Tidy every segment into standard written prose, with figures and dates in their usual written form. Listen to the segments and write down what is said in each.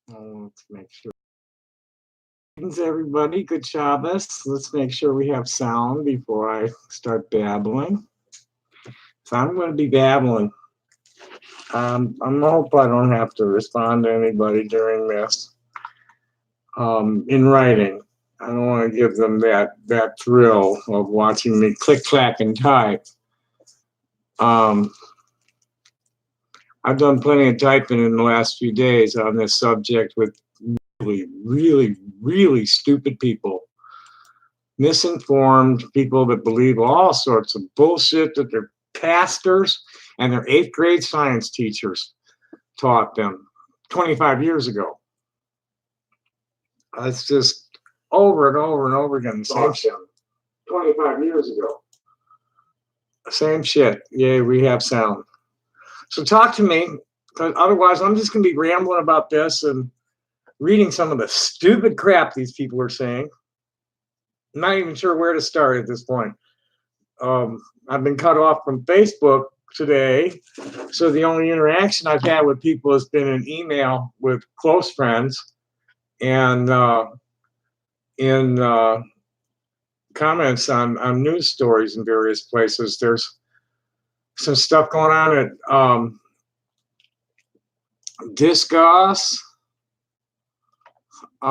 Let's make sure. Greetings, everybody. Good Shabbos. Let's make sure we have sound before I start babbling. So I'm going to be babbling. I hope I don't have to respond to anybody during this in writing. I don't want to give them that thrill of watching me click, clack, and type. I've done plenty of typing in the last few days on this subject with really stupid people, misinformed people that believe all sorts of bullshit that their pastors and their 8th grade science teachers taught them 25 years ago. It's just over and over and over again. Same shit. 25 years ago. Same shit. Yay, we have sound. So talk to me, because otherwise I'm just going to be rambling about this and reading some of the stupid crap these people are saying. I'm not even sure where to start at this point. I've been cut off from Facebook today, so the only interaction I've had with people has been an email with close friends and in comments on news stories in various places. There's some stuff going on at Discuss with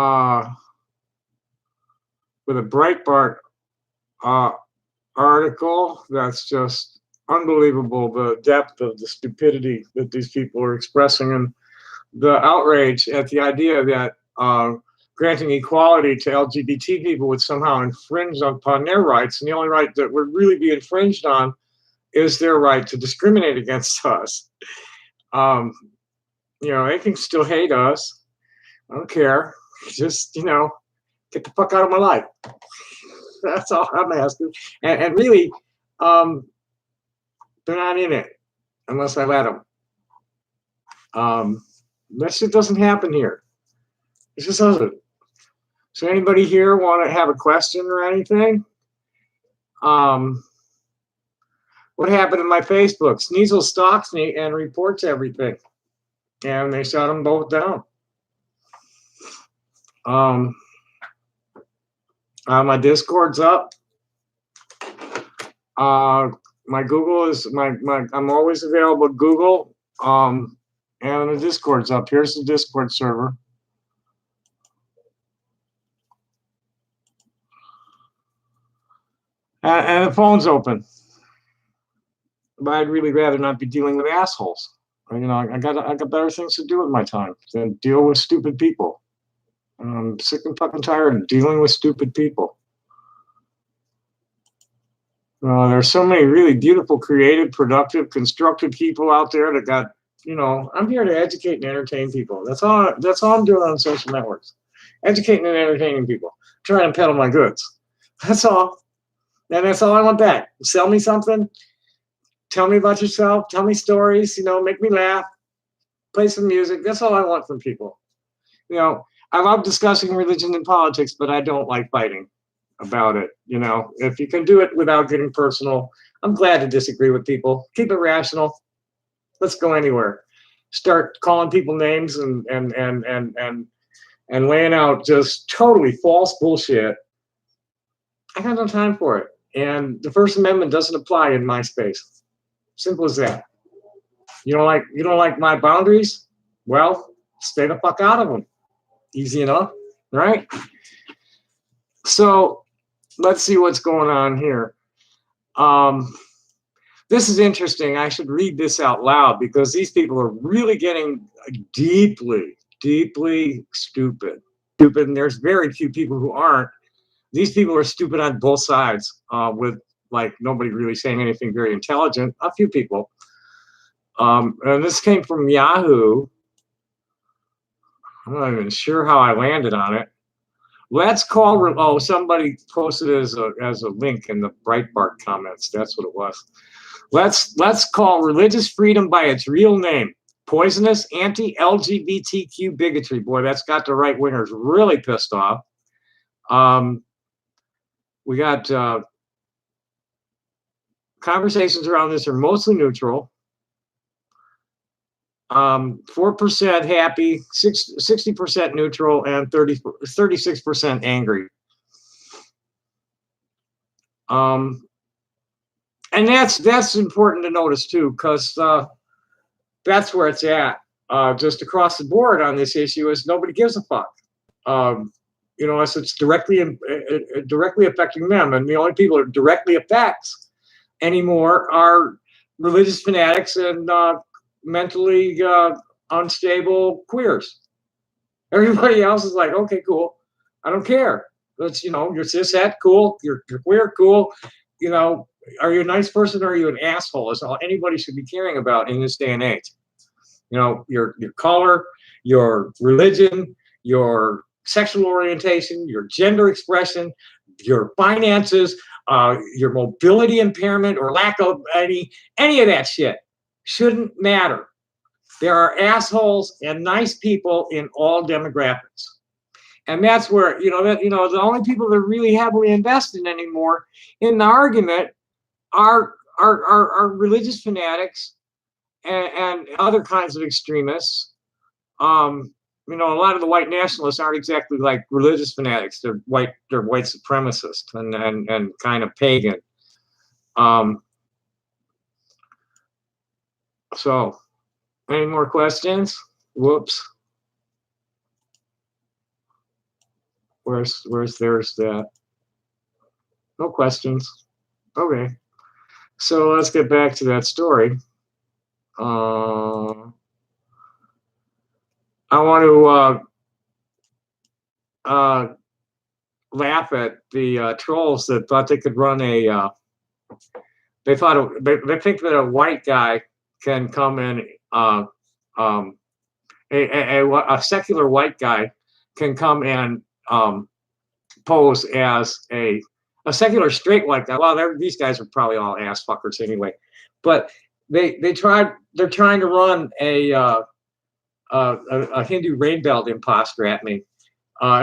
a Breitbart article that's just unbelievable, the depth of the stupidity that these people are expressing and the outrage at the idea that granting equality to LGBT people would somehow infringe upon their rights, and the only right that would really be infringed on is their right to discriminate against us. They can still hate us. I don't care. Just, get the fuck out of my life. That's all I'm asking. And really, they're not in it unless I let them. That shit doesn't happen here. It just doesn't. So anybody here want to have a question or anything? What happened in my Facebook? Sneasel stalks me and reports everything. And they shut them both down. My Discord's up. My Google is I'm always available at Google. And the Discord's up. Here's the Discord server. And the phone's open. But I'd really rather not be dealing with assholes. I got better things to do with my time than deal with stupid people. I'm sick and fucking tired of dealing with stupid people. There's so many really beautiful, creative, productive, constructive people out there that got, I'm here to educate and entertain people. That's all I'm doing on social networks. Educating and entertaining people. Trying to peddle my goods. That's all. And that's all I want back. Sell me something. Tell me about yourself. Tell me stories. Make me laugh. Play some music. That's all I want from people. I love discussing religion and politics, but I don't like fighting about it. If you can do it without getting personal, I'm glad to disagree with people. Keep it rational. Let's go anywhere. Start calling people names and laying out just totally false bullshit. I got no time for it. And the First Amendment doesn't apply in my space. Simple as that. You don't like my boundaries? Well, stay the fuck out of them. Easy enough, right? So let's see what's going on here. This is interesting. I should read this out loud because these people are really getting deeply stupid. And there's very few people who aren't. These people are stupid on both sides, with nobody really saying anything very intelligent. A few people. And this came from Yahoo. I'm not even sure how I landed on it. Let's call. Somebody posted it as a link in the Breitbart comments. That's what it was. Let's call religious freedom by its real name: poisonous anti-LGBTQ bigotry. Boy, that's got the right wingers really pissed off. We got conversations around this are mostly neutral. 4% happy, 60% neutral, and 36% angry. And that's important to notice too, because that's where it's at. Just across the board on this issue is nobody gives a fuck. Unless it's directly affecting them, and the only people it directly affects anymore are religious fanatics and mentally unstable queers. Everybody else is like, okay, cool, I don't care. Let's, you're cishet, cool. You're queer, cool. Are you a nice person or are you an asshole? Is all anybody should be caring about in this day and age. Your color, your religion, your sexual orientation, your gender expression, your finances, your mobility impairment or lack of any of that shit shouldn't matter. There are assholes and nice people in all demographics. And that's where, the only people that are really heavily invested anymore in the argument are religious fanatics and other kinds of extremists. A lot of the white nationalists aren't exactly like religious fanatics. They're white supremacists and kind of pagan. So, any more questions? Whoops. Where's there's that? No questions. Okay. So let's get back to that story. I want to laugh at the trolls that thought they could run a. They think that a white guy can come in. A secular white guy can come and pose as a secular straight white guy. Well, these guys are probably all ass fuckers anyway, but they're trying to run a Hindu rain belt imposter at me.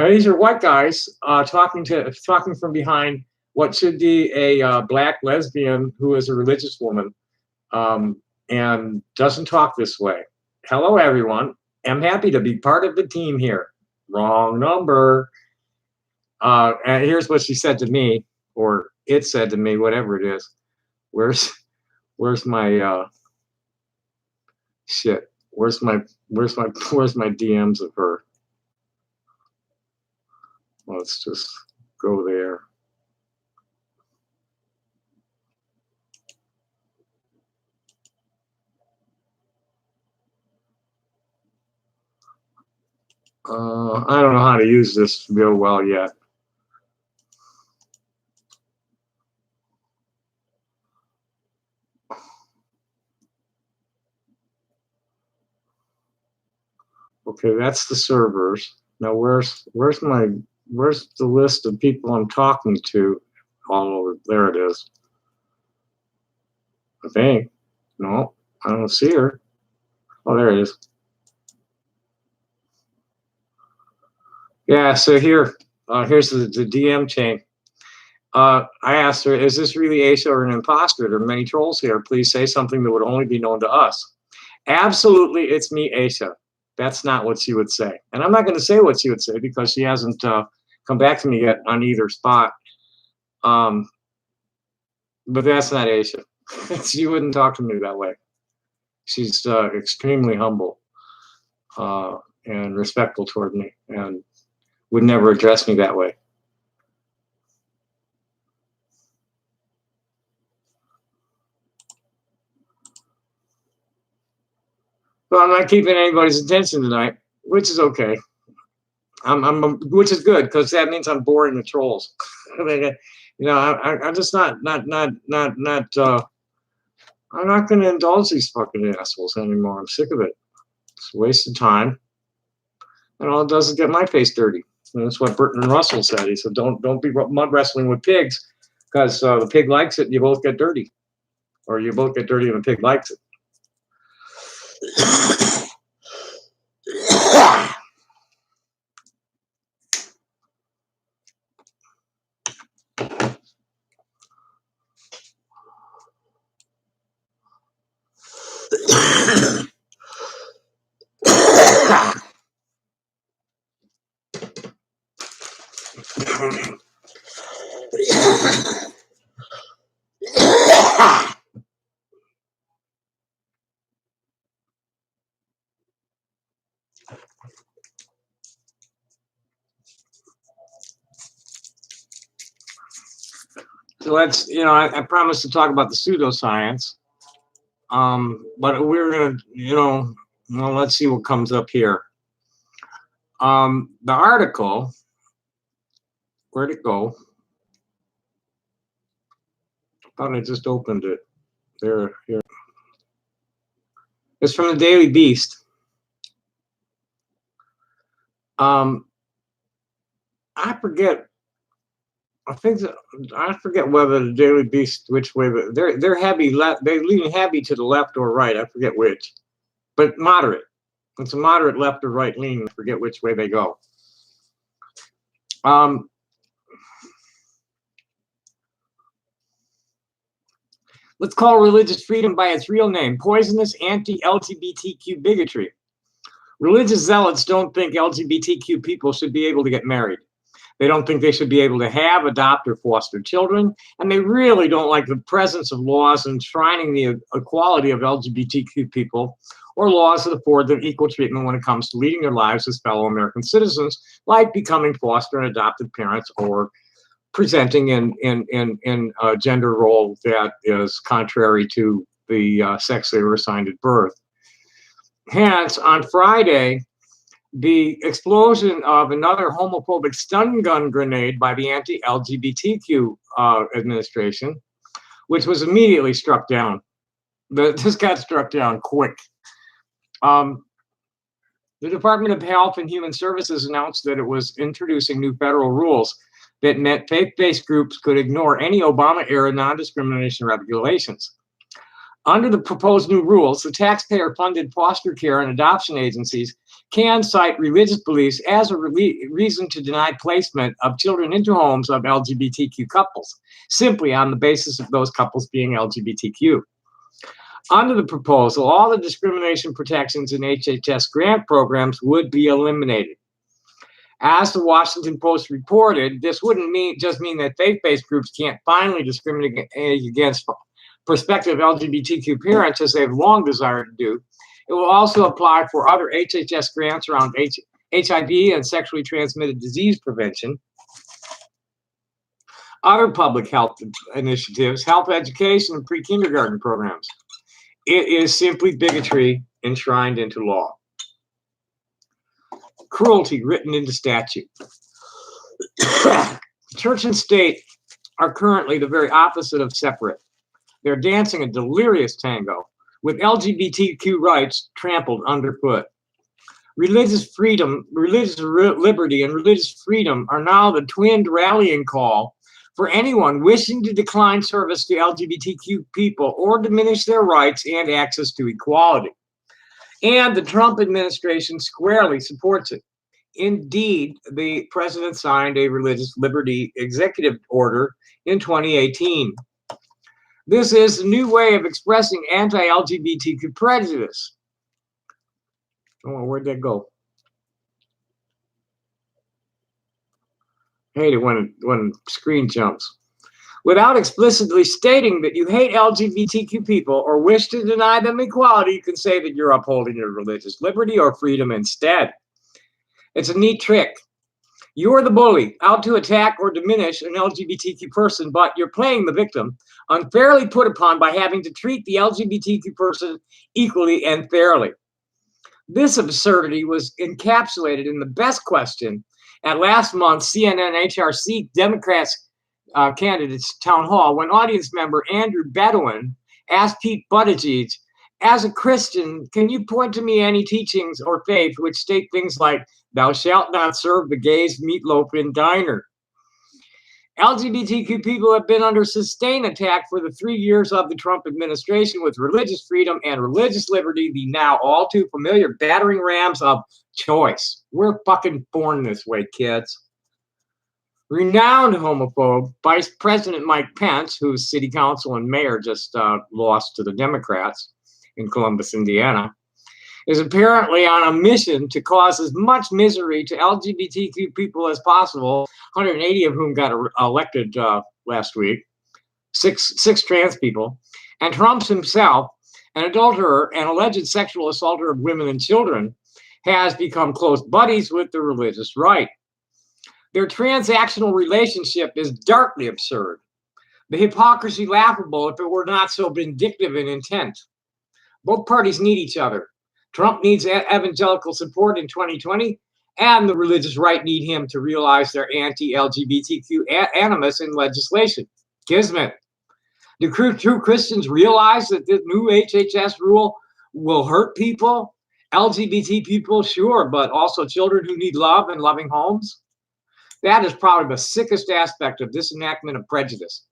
These are white guys talking from behind what should be a black lesbian who is a religious woman and doesn't talk this way. Hello, everyone. I'm happy to be part of the team here. Wrong number. And here's what she said to me, or it said to me, whatever it is. Where's my shit? Where's my DMs of her? Let's just go there. I don't know how to use this real well yet. Okay, that's the servers. Now where's the list of people I'm talking to all over? There it is. I think. No, I don't see her. Oh, there it is. Yeah, so here's the DM chain. I asked her, is this really Aisha or an imposter? There are many trolls here. Please say something that would only be known to us. Absolutely, it's me, Aisha. That's not what she would say. And I'm not going to say what she would say because she hasn't come back to me yet on either spot. But that's not Aisha. She wouldn't talk to me that way. She's extremely humble and respectful toward me and would never address me that way. Well, I'm not keeping anybody's attention tonight, which is okay. Which is good because that means I'm boring the trolls. I'm just not. I'm not going to indulge these fucking assholes anymore. I'm sick of it. It's a waste of time, and all it does is get my face dirty. And that's what Bertrand Russell said. He said, "Don't be mud wrestling with pigs, because the pig likes it, and you both get dirty, or you both get dirty and the pig likes it." So let's, I promised to talk about the pseudoscience, but we're gonna, well, let's see what comes up here. The article, where'd it go? I thought I just opened it. There, here. It's from the Daily Beast. I forget. I forget whether the Daily Beast, which way, but they're heavy left. They lean heavy to the left or right. I forget which, but moderate. It's a moderate left or right lean. I forget which way they go. Let's call religious freedom by its real name: poisonous anti-LGBTQ bigotry. Religious zealots don't think LGBTQ people should be able to get married. They don't think they should be able to have, adopt, or foster children. And they really don't like the presence of laws enshrining the equality of LGBTQ people, or laws that afford them equal treatment when it comes to leading their lives as fellow American citizens, like becoming foster and adoptive parents, or presenting in a gender role that is contrary to the sex they were assigned at birth. Hence, on Friday, the explosion of another homophobic stun gun grenade by the anti-LGBTQ administration, which was immediately struck down. This got struck down quick. The Department of Health and Human Services announced that it was introducing new federal rules that meant faith-based groups could ignore any Obama-era non-discrimination regulations. Under the proposed new rules, the taxpayer-funded foster care and adoption agencies can cite religious beliefs as a reason to deny placement of children into homes of LGBTQ couples, simply on the basis of those couples being LGBTQ. Under the proposal, all the discrimination protections in HHS grant programs would be eliminated. As the Washington Post reported, this wouldn't just mean that faith-based groups can't finally discriminate against prospective LGBTQ parents, as they've long desired to do. It will also apply for other HHS grants around HIV and sexually transmitted disease prevention, other public health initiatives, health education, and pre-kindergarten programs. It is simply bigotry enshrined into law. Cruelty written into statute. Church and state are currently the very opposite of separate. They're dancing a delirious tango, with LGBTQ rights trampled underfoot. Religious freedom, religious liberty, and religious freedom are now the twinned rallying call for anyone wishing to decline service to LGBTQ people or diminish their rights and access to equality. And the Trump administration squarely supports it. Indeed, the president signed a religious liberty executive order in 2018. This is a new way of expressing anti-LGBTQ prejudice. Oh, where'd that go? I hate it when screen jumps. Without explicitly stating that you hate LGBTQ people or wish to deny them equality, you can say that you're upholding your religious liberty or freedom instead. It's a neat trick. You're the bully, out to attack or diminish an LGBTQ person, but you're playing the victim, unfairly put upon by having to treat the LGBTQ person equally and fairly. This absurdity was encapsulated in the best question at last month's CNN HRC Democrats candidates town hall, when audience member Andrew Bedouin asked Pete Buttigieg, as a Christian, can you point to me any teachings or faith which state things like, thou shalt not serve the gays meatloaf in diner? LGBTQ people have been under sustained attack for the 3 years of the Trump administration, with religious freedom and religious liberty the now all too familiar battering rams of choice. We're fucking born this way, kids. Renowned homophobe Vice President Mike Pence, whose city council and mayor just lost to the Democrats in Columbus, Indiana, is apparently on a mission to cause as much misery to LGBTQ people as possible, 180 of whom got elected last week, six trans people, and Trump himself, an adulterer and alleged sexual assaulter of women and children, has become close buddies with the religious right. Their transactional relationship is darkly absurd, the hypocrisy laughable if it were not so vindictive in intent. Both parties need each other. Trump needs evangelical support in 2020, and the religious right need him to realize their anti-LGBTQ animus in legislation. Kismet. Do true Christians realize that the new HHS rule will hurt people? LGBT people, sure, but also children who need love and loving homes? That is probably the sickest aspect of this enactment of prejudice.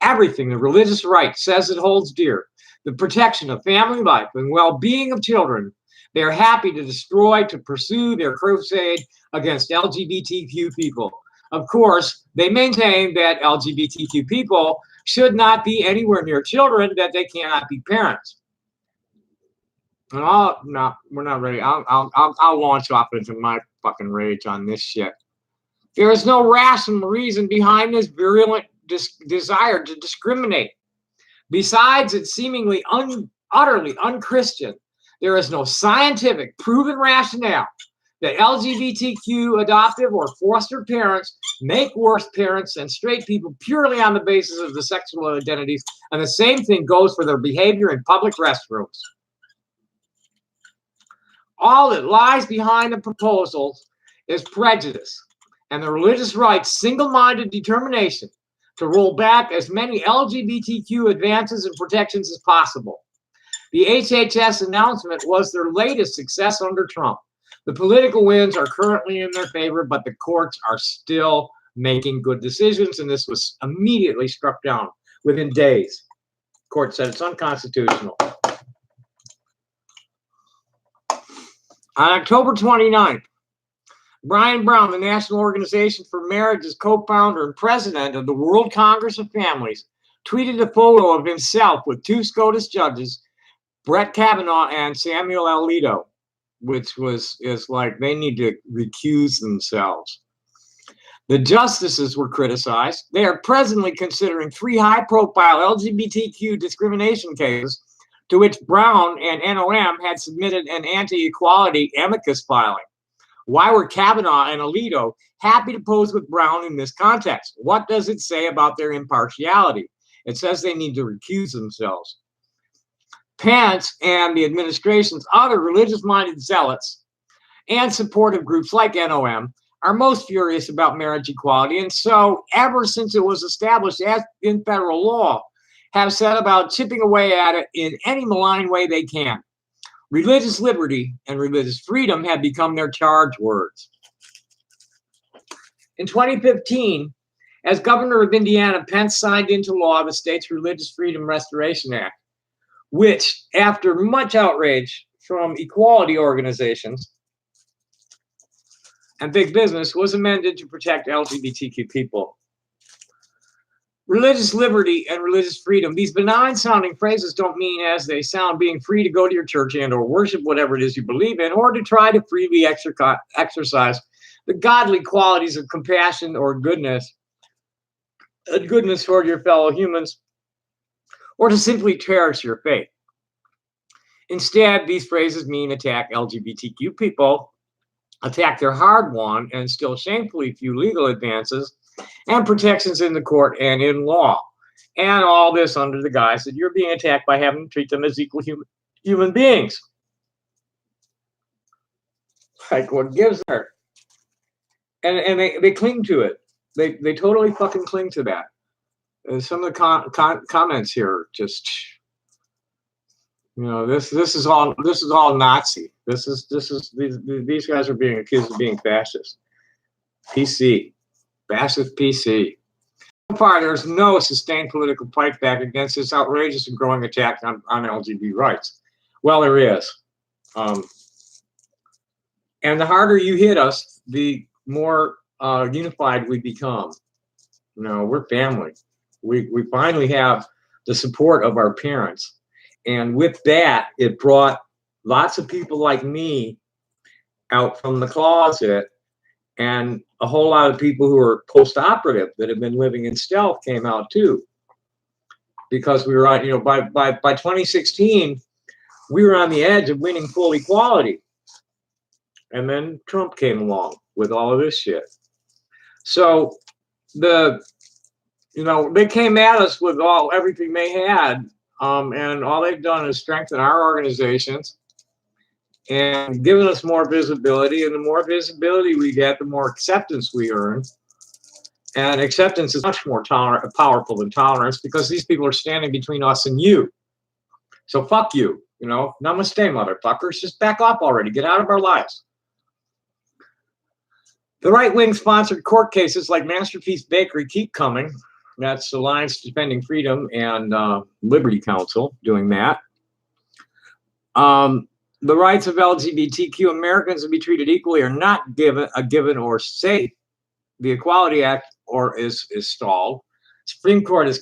Everything the religious right says it holds dear, the protection of family life and well-being of children, they are happy to destroy to pursue their crusade against LGBTQ people. Of course, they maintain that LGBTQ people should not be anywhere near children, that they cannot be parents. And no, we're not ready. I'll launch off into my fucking rage on this shit. There is no rational reason behind this virulent desire to discriminate. Besides its seemingly utterly unchristian, there is no scientific proven rationale that LGBTQ adoptive or foster parents make worse parents than straight people purely on the basis of the sexual identities, and the same thing goes for their behavior in public restrooms. All that lies behind the proposals is prejudice and the religious right's single-minded determination to roll back as many LGBTQ advances and protections as possible. The HHS announcement was their latest success under Trump. The political winds are currently in their favor, but the courts are still making good decisions, and this was immediately struck down within days. The court said it's unconstitutional. On October 29th, Brian Brown, the National Organization for Marriage's co-founder and president of the World Congress of Families, tweeted a photo of himself with two SCOTUS judges, Brett Kavanaugh and Samuel Alito, which is like they need to recuse themselves. The justices were criticized. They are presently considering 3 high-profile LGBTQ discrimination cases to which Brown and NOM had submitted an anti-equality amicus filing. Why were Kavanaugh and Alito happy to pose with Brown in this context? What does it say about their impartiality? It says they need to recuse themselves. Pence and the administration's other religious-minded zealots and supportive groups like NOM are most furious about marriage equality, and so ever since it was established as in federal law, have set about chipping away at it in any malign way they can. Religious liberty and religious freedom have become their charge words. In 2015, as governor of Indiana, Pence signed into law the state's Religious Freedom Restoration Act, which, after much outrage from equality organizations and big business, was amended to protect LGBTQ people. Religious liberty and religious freedom, these benign-sounding phrases don't mean as they sound being free to go to your church and or worship whatever it is you believe in, or to try to freely exercise the godly qualities of compassion or goodness toward your fellow humans, or to simply cherish your faith. Instead, these phrases mean attack LGBTQ people, attack their hard-won and still shamefully few legal advances and protections in the court and in law. And all this under the guise that you're being attacked by having to treat them as equal human beings. Like, what gives her? And they cling to it. They totally fucking cling to that. And some of the comments here just, you know, this is all Nazi. These guys are being accused of being fascist. PC. Fascist PC. So far, there's no sustained political fight back against this outrageous and growing attack on LGBT rights. Well, there is. And the harder you hit us, the more unified we become. You know, we're family. We finally have the support of our parents. And with that, it brought lots of people like me out from the closet, and a whole lot of people who are post-operative that have been living in stealth came out too, because we were on, you know, by 2016, we were on the edge of winning full equality, and then Trump came along with all of this shit. So you know, they came at us with everything they had, and all they've done is strengthen our organizations and given us more visibility. And the more visibility we get, the more acceptance we earn. And acceptance is much more powerful than tolerance, because these people are standing between us and you. So fuck you, you know, namaste, motherfuckers. Just back off already. Get out of our lives. The right-wing sponsored court cases like Masterpiece Bakery keep coming. That's Alliance Defending Freedom and Liberty Council doing that. The rights of LGBTQ Americans to be treated equally are not a given or safe. The Equality Act is stalled. Supreme Court is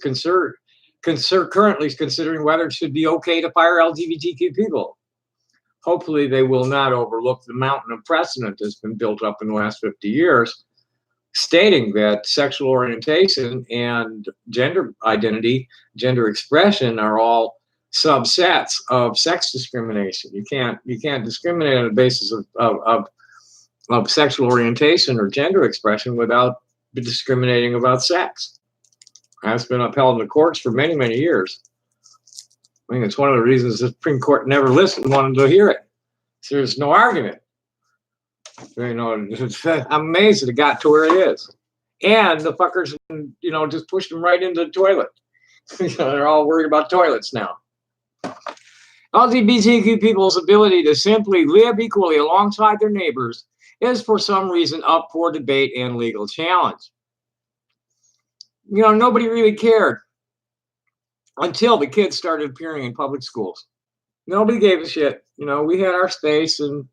currently considering whether it should be okay to fire LGBTQ people. Hopefully they will not overlook the mountain of precedent that's been built up in the last 50 years, stating that sexual orientation and gender identity, gender expression are all subsets of sex discrimination. You can't discriminate on the basis of sexual orientation or gender expression without discriminating about sex. That's been upheld in the courts for many, many years. I think it's one of the reasons the Supreme Court never wanted to hear it. So there's no argument. You know, I'm amazed that it got to where it is. And the fuckers, you know, just pushed them right into the toilet. You know, they're all worried about toilets now. LGBTQ people's ability to simply live equally alongside their neighbors is for some reason up for debate and legal challenge. You know, nobody really cared until the kids started appearing in public schools. Nobody gave a shit. You know, we had our space and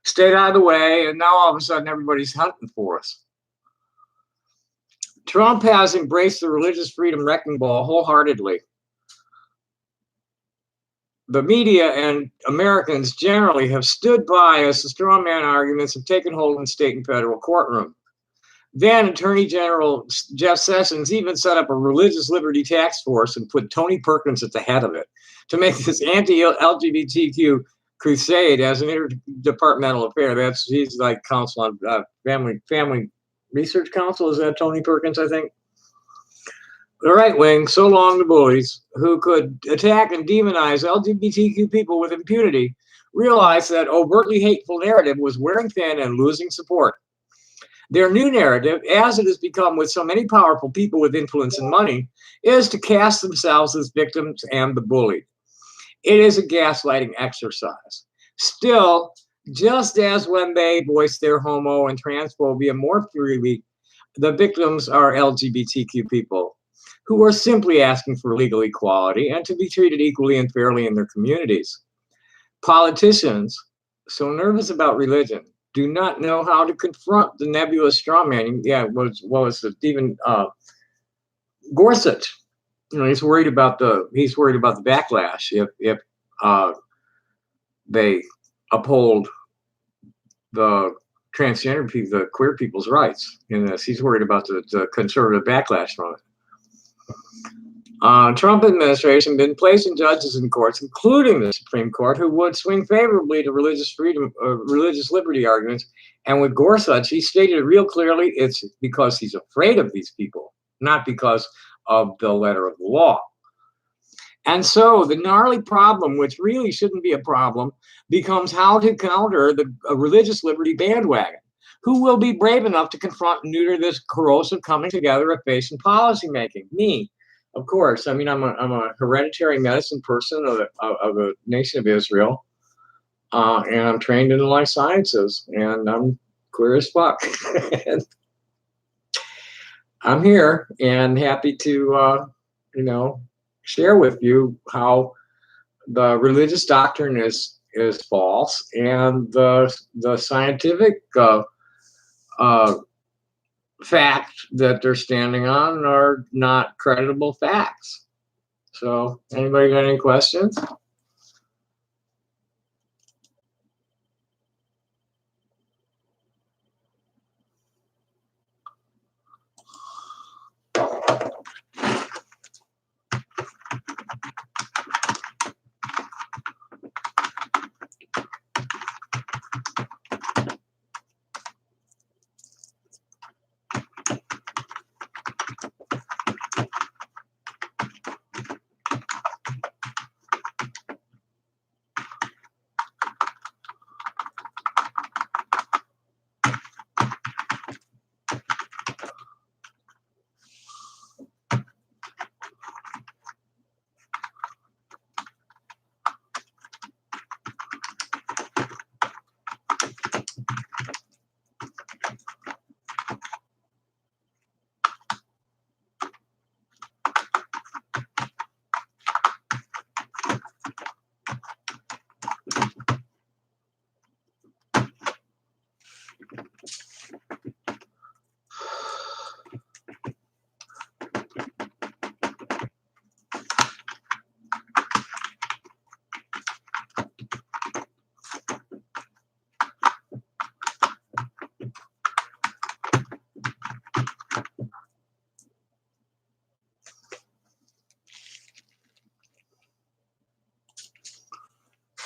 stayed out of the way, and now all of a sudden everybody's hunting for us. Trump has embraced the religious freedom wrecking ball wholeheartedly. The media and Americans generally have stood by as the straw man arguments have taken hold in state and federal courtroom. Then Attorney General Jeff Sessions even set up a religious liberty task force and put Tony Perkins at the head of it to make this anti-LGBTQ crusade as an interdepartmental affair. He's like counsel on family research council. Is that Tony Perkins, I think? The right wing, so long the bullies, who could attack and demonize LGBTQ people with impunity, realized that overtly hateful narrative was wearing thin and losing support. Their new narrative, as it has become with so many powerful people with influence and money, is to cast themselves as victims and the bullied. It is a gaslighting exercise. Still, just as when they voice their homo and transphobia more freely, the victims are LGBTQ people who are simply asking for legal equality and to be treated equally and fairly in their communities. Politicians, so nervous about religion, do not know how to confront the nebulous strawman. Yeah, what was it? Stephen Gorsuch. You know, he's worried about the backlash if they uphold the transgender people, the queer people's rights in this. He's worried about the conservative backlash from it. Trump administration been placing judges in courts, including the Supreme Court, who would swing favorably to religious freedom, religious liberty arguments. And with Gorsuch, he stated it real clearly, it's because he's afraid of these people, not because of the letter of the law. And so the gnarly problem, which really shouldn't be a problem, becomes how to counter the religious liberty bandwagon. Who will be brave enough to confront and neuter this corrosive coming together of faith and policymaking? Me. Of course, I mean, I'm a hereditary medicine person of the Nation of Israel, and I'm trained in the life sciences, and I'm queer as fuck. I'm here and happy to, you know, share with you how the religious doctrine is false, and the scientific fact that they're standing on are not credible facts. So, anybody got any questions?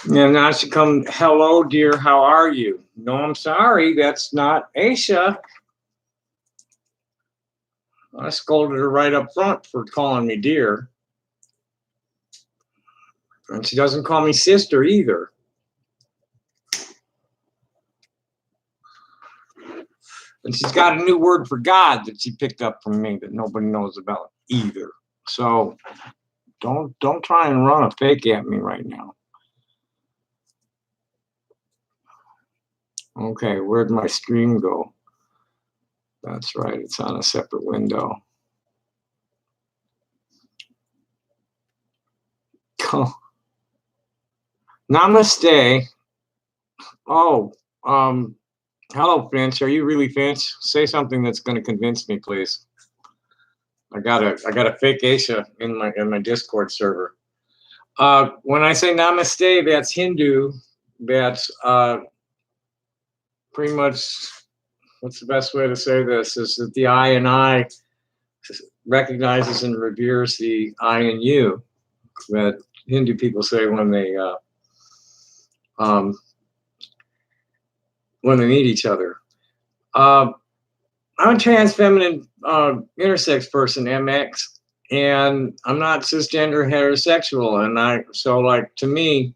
And now she come, hello, dear, how are you? No, I'm sorry, that's not Aisha. I scolded her right up front for calling me dear. And she doesn't call me sister either. And she's got a new word for God that she picked up from me that nobody knows about either. So don't try and run a fake at me right now. Okay, where'd my stream go? That's right, it's on a separate window. Namaste. Oh, hello, Finch. Are you really Finch? Say something that's going to convince me, please. I got a fake Aisha in my Discord server. When I say namaste, that's Hindu. That's pretty much, what's the best way to say this? Is that the I and I recognizes and reveres the I and you that Hindu people say when they meet each other. I'm a trans feminine intersex person, MX, and I'm not cisgender heterosexual. And so like to me,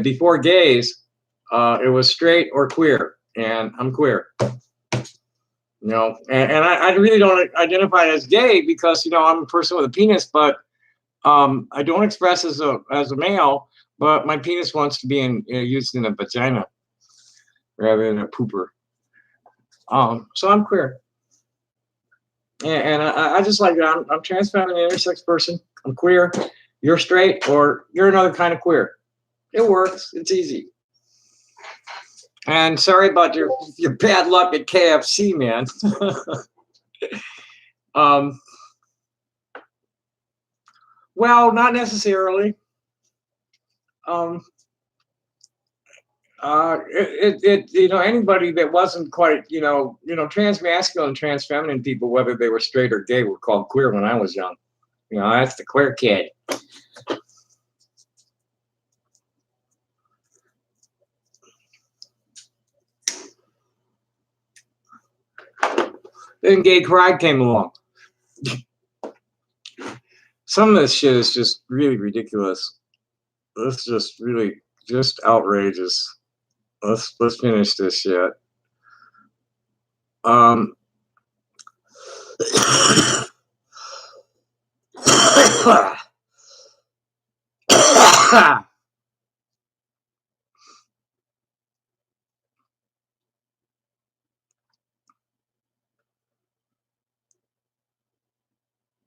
before gays, it was straight or queer, and I'm queer. You know, and I really don't identify as gay because, you know, I'm a person with a penis, but I don't express as a male, but my penis wants to be used in a vagina rather than a pooper. So I'm queer. And I just like that. I'm trans feminine intersex person. I'm queer. You're straight, or you're another kind of queer. It works. It's easy. And sorry about your bad luck at KFC, man. Well, not necessarily. You know, anybody that wasn't quite, you know, trans masculine, trans feminine people, whether they were straight or gay, were called queer when I was young. You know, that's the queer kid. Then gay pride came along. Some of this shit is just really ridiculous. It's just really just outrageous. Let's finish this shit.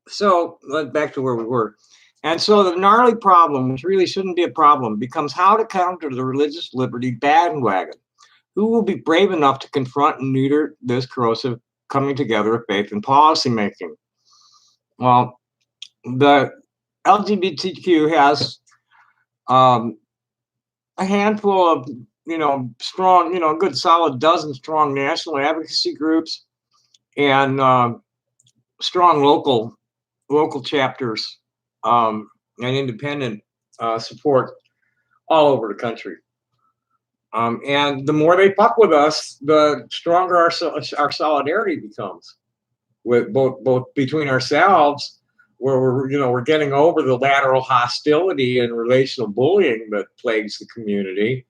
So back to where we were. And so the gnarly problem, which really shouldn't be a problem, becomes how to counter the religious liberty bandwagon. Who will be brave enough to confront and neuter this corrosive coming together of faith and policymaking? Well, the LGBTQ has a handful of, you know, strong, you know, a good solid dozen strong national advocacy groups and strong local chapters and independent support all over the country. And the more they fuck with us, the stronger our solidarity becomes, with both between ourselves, where we're getting over the lateral hostility and relational bullying that plagues the community,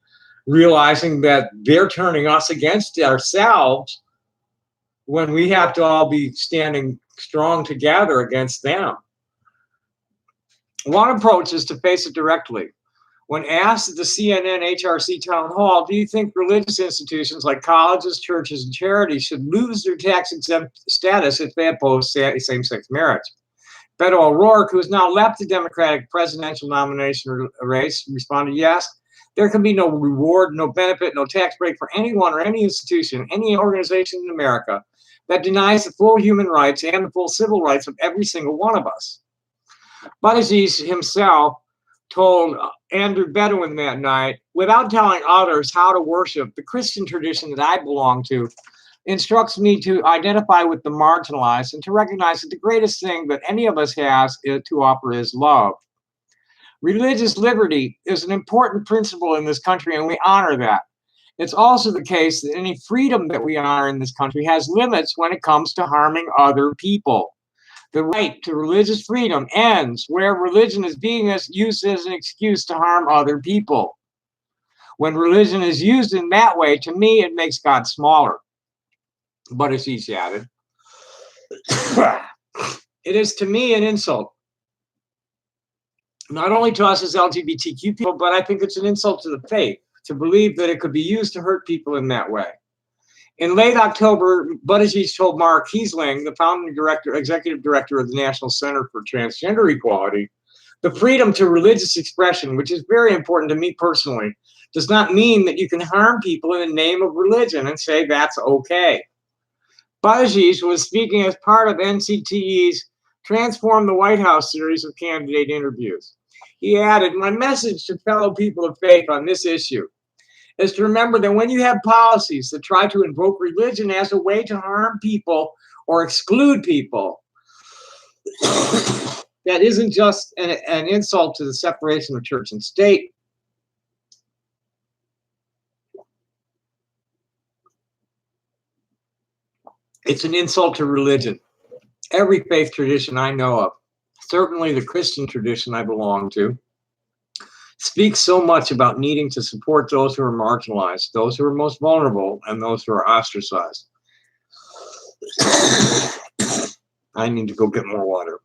realizing that they're turning us against ourselves when we have to all be standing strong together against them. One approach is to face it directly. When asked at the CNN HRC town hall, do you think religious institutions like colleges, churches, and charities should lose their tax-exempt status if they oppose same-sex marriage? Beto O'Rourke, who has now left the Democratic presidential nomination race, responded, yes, there can be no reward, no benefit, no tax break for anyone or any institution, any organization in America that denies the full human rights and the full civil rights of every single one of us. Buttigieg himself told Andrew Bedouin that night, without telling others how to worship, the Christian tradition that I belong to instructs me to identify with the marginalized and to recognize that the greatest thing that any of us has to offer is love. Religious liberty is an important principle in this country, and we honor that. It's also the case that any freedom that we honor in this country has limits when it comes to harming other people. The right to religious freedom ends where religion is being used as an excuse to harm other people. When religion is used in that way, to me, it makes God smaller. But as he's added, it is to me an insult. Not only to us as LGBTQ people, but I think it's an insult to the faith to believe that it could be used to hurt people in that way. In late October, Buttigieg told Mark Kiesling, the founding executive director of the National Center for Transgender Equality, the freedom to religious expression, which is very important to me personally, does not mean that you can harm people in the name of religion and say that's okay. Buttigieg was speaking as part of NCTE's Transform the White House series of candidate interviews. He added, my message to fellow people of faith on this issue is to remember that when you have policies that try to invoke religion as a way to harm people or exclude people, that isn't just an insult to the separation of church and state. It's an insult to religion. Every faith tradition I know of, certainly the Christian tradition I belong to, speaks so much about needing to support those who are marginalized, those who are most vulnerable, and those who are ostracized. I need to go get more water.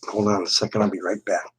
Hold on a second, I'll be right back.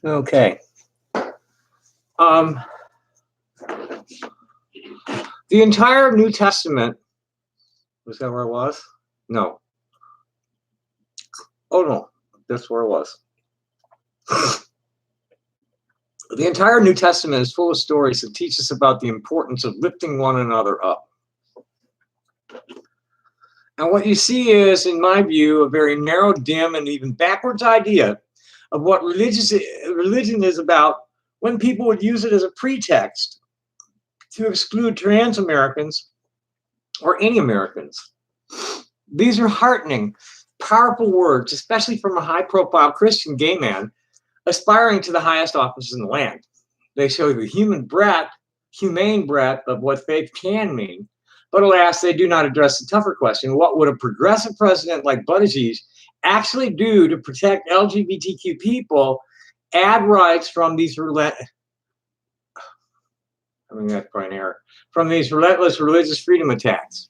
Okay. The entire New Testament, was that where it was? No. Oh no, that's where it was. The entire New Testament is full of stories that teach us about the importance of lifting one another up. And what you see is, in my view, a very narrow, dim, and even backwards idea of what religion is about when people would use it as a pretext to exclude trans Americans or any Americans. These are heartening, powerful words, especially from a high-profile Christian gay man aspiring to the highest office in the land. They show the humane breadth of what faith can mean, but alas, they do not address the tougher question: what would a progressive president like Buttigieg actually do to protect LGBTQ people, add rights from these relentless religious freedom attacks?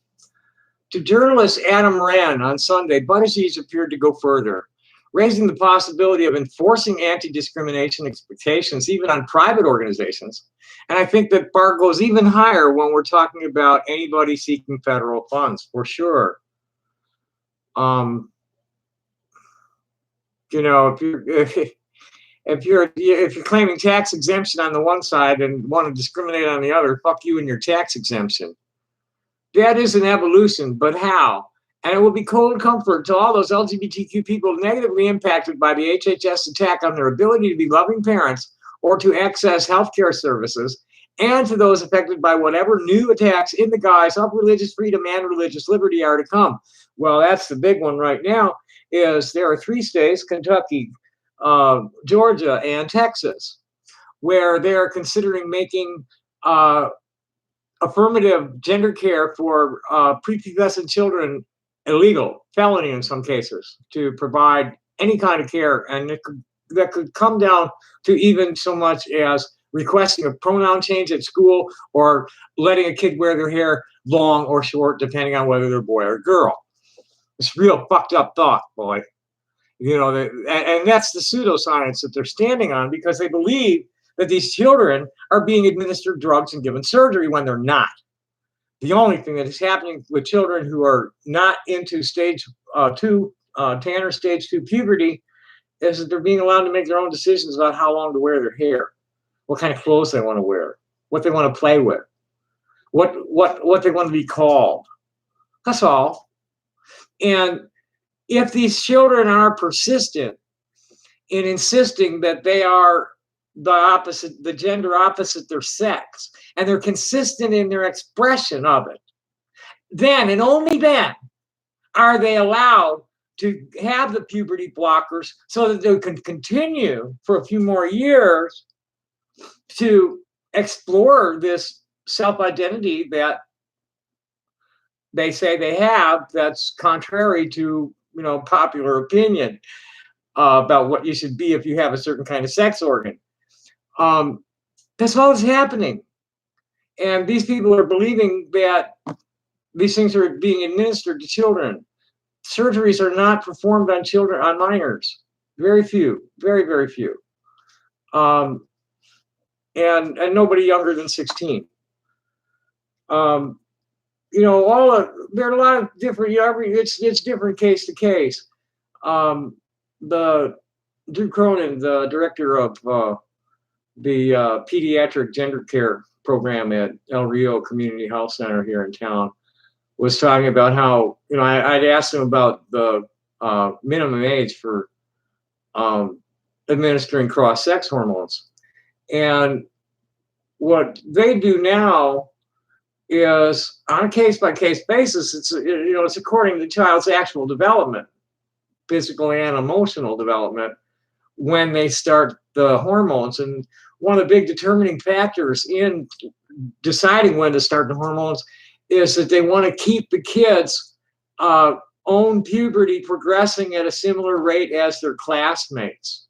To journalist Adam Rand on Sunday, Buttigieg appeared to go further, raising the possibility of enforcing anti-discrimination expectations even on private organizations. And I think that bar goes even higher when we're talking about anybody seeking federal funds, for sure. You know, if you're claiming tax exemption on the one side and want to discriminate on the other, fuck you and your tax exemption. That is an evolution, but how? And it will be cold comfort to all those LGBTQ people negatively impacted by the HHS attack on their ability to be loving parents or to access healthcare services, and to those affected by whatever new attacks in the guise of religious freedom and religious liberty are to come. Well, that's the big one right now, is there are 3 states, Kentucky, Georgia, and Texas, where they're considering making affirmative gender care for prepubescent children illegal, felony in some cases, to provide any kind of care. And that could come down to even so much as requesting a pronoun change at school, or letting a kid wear their hair long or short, depending on whether they're boy or girl. It's real fucked up thought, boy. You know, and that's the pseudoscience that they're standing on, because they believe that these children are being administered drugs and given surgery when they're not. The only thing that is happening with children who are not into stage 2, Tanner stage 2 puberty, is that they're being allowed to make their own decisions about how long to wear their hair, what kind of clothes they want to wear, what they want to play with, what they want to be called. That's all. And if these children are persistent in insisting that they are the gender opposite their sex, and they're consistent in their expression of it, then and only then are they allowed to have the puberty blockers so that they can continue for a few more years to explore this self-identity that they say they have, that's contrary to, you know, popular opinion about what you should be if you have a certain kind of sex organ. That's all that's happening. And these people are believing that these things are being administered to children. Surgeries are not performed on children, on minors. Very few, very, very few. And nobody younger than 16. You know, there are a lot of different, it's different case to case. The Drew Cronin, the director of the pediatric gender care program at El Rio Community Health Center here in town, was talking about how, you know, I'd asked him about the minimum age for administering cross-sex hormones. And what they do now is, on a case-by-case basis, it's, you know, it's according to the child's actual development, physical and emotional development, when they start the hormones. And one of the big determining factors in deciding when to start the hormones is that they want to keep the kids' own puberty progressing at a similar rate as their classmates.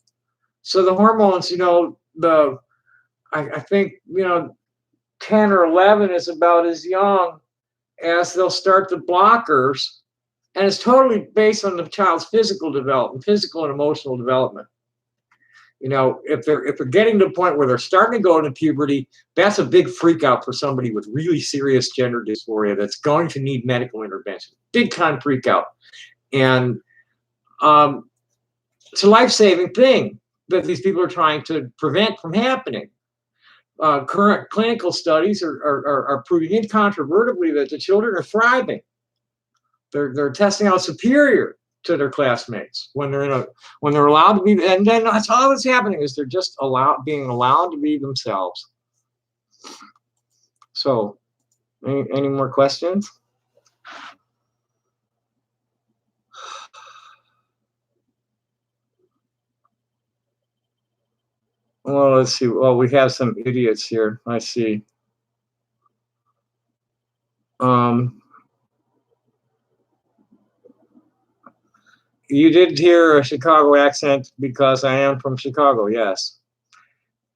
So the hormones, you know, I think, you know, 10 or 11 is about as young as they'll start the blockers, and it's totally based on the child's physical development, physical and emotional development. You know, if they're getting to the point where they're starting to go into puberty, that's a big freak out for somebody with really serious gender dysphoria that's going to need medical intervention. Big time freak out. And it's a life-saving thing that these people are trying to prevent from happening. Current clinical studies are proving incontrovertibly that the children are thriving. They're testing out superior to their classmates when they're allowed to be, and then that's all that's happening, is they're just being allowed to be themselves. So, any more questions? Well, let's see. Well, we have some idiots here. I see. You did hear a Chicago accent because I am from Chicago, yes.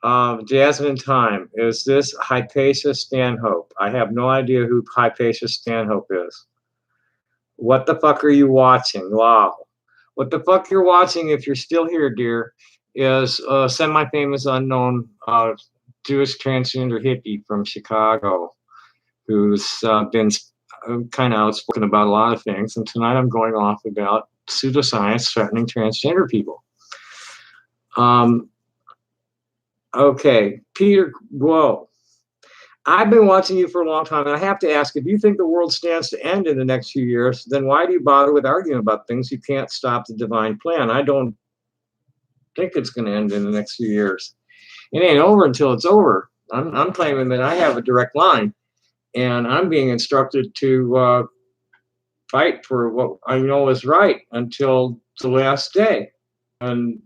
Jasmine Time, is this Hypatia Stanhope? I have no idea who Hypatia Stanhope is. What the fuck are you watching? Wow. What the fuck you're watching, if you're still here, dear, is a semi-famous unknown Jewish transgender hippie from Chicago who's been kind of outspoken about a lot of things. And tonight I'm going off about pseudoscience threatening transgender people. Okay, Peter, whoa. I've been watching you for a long time, and I have to ask, if you think the world stands to end in the next few years, then why do you bother with arguing about things you can't stop the divine plan? I don't think it's going to end in the next few years. It ain't over until it's over. I'm claiming that I have a direct line, and I'm being instructed to fight for what I know is right until the last day. And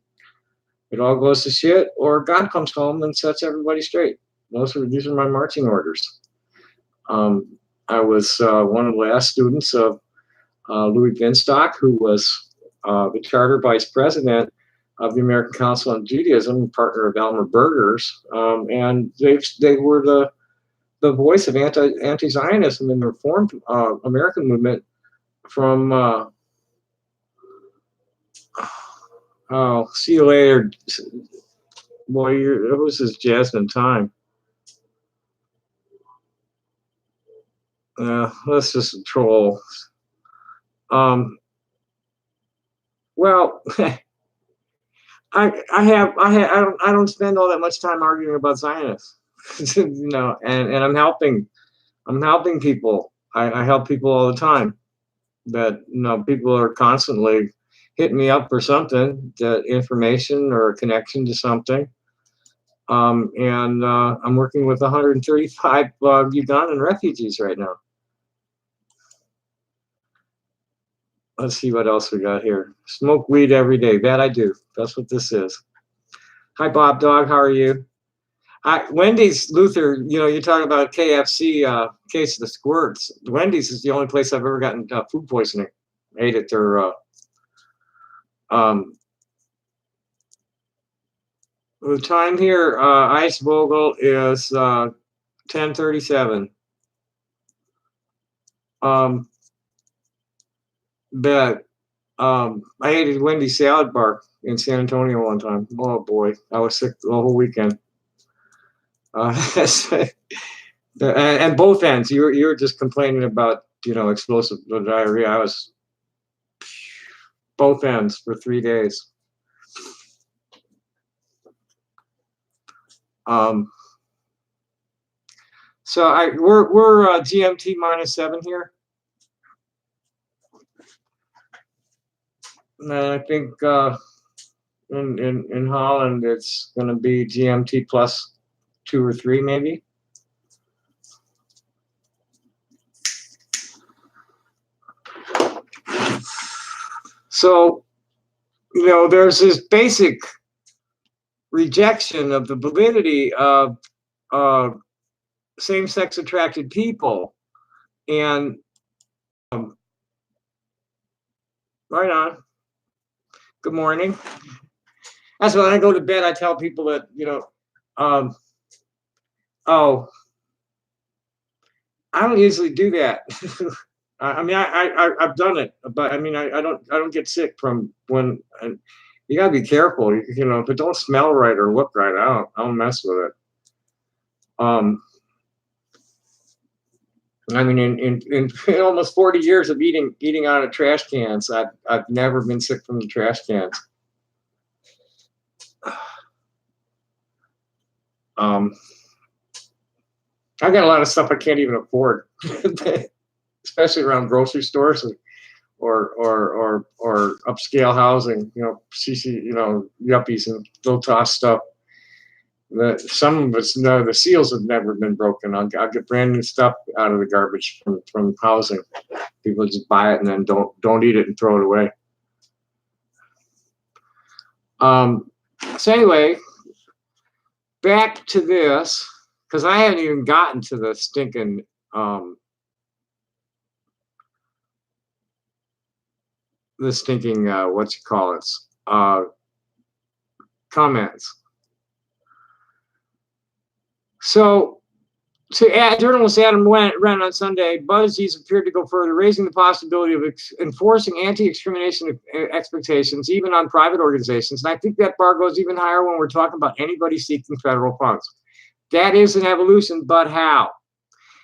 it all goes to shit, or God comes home and sets everybody straight. These are my marching orders. I was one of the last students of Louis Binstock, who was the charter vice president of the American Council on Judaism, partner of Elmer Berger's, and they were the voice of anti-Zionism in the Reformed American movement from Oh, see you later. Boy, who's this Jasmine Time? Let's just troll. Well, I don't spend all that much time arguing about Zionists, and I'm helping people. I help people all the time. That people are constantly hitting me up for something, that information or a connection to something. And I'm working with 135 Ugandan refugees right now. Let's see what else we got here. Smoke weed every day. That I do. That's what this is. Hi, Bob Dog. How are you? Wendy's, Luther, you're talking about KFC, case of the squirts. Wendy's is the only place I've ever gotten food poisoning. I ate at their, the time here, Ice Vogel is 10:37. But I ate at Wendy's salad bar in San Antonio one time. Oh boy, I was sick the whole weekend. And both ends, you were just complaining about explosive diarrhea. I was both ends for 3 days. So we're GMT -7 here. And I think in Holland it's going to be GMT +2 or 3 maybe. So there's this basic rejection of the validity of same-sex attracted people, and right on. Good morning. That's when I go to bed. I tell people that oh, I don't usually do that. I mean, I've done it, but I mean, I don't get sick from when. You gotta be careful, if it don't smell right or look right, I don't mess with it. I mean, in almost 40 years of eating out of trash cans, I've never been sick from the trash cans. I got a lot of stuff I can't even afford, especially around grocery stores or upscale housing, CC, yuppies and low toss stuff. Some of us know the seals have never been broken. I'll get brand new stuff out of the garbage from housing. People just buy it and then don't eat it and throw it away. So anyway, back to this, because I haven't even gotten to the stinking comments. So, journalist Adam Wren on Sunday, BuzzFeed appeared to go further, raising the possibility of enforcing anti-discrimination expectations even on private organizations. And I think that bar goes even higher when we're talking about anybody seeking federal funds. That is an evolution, but how?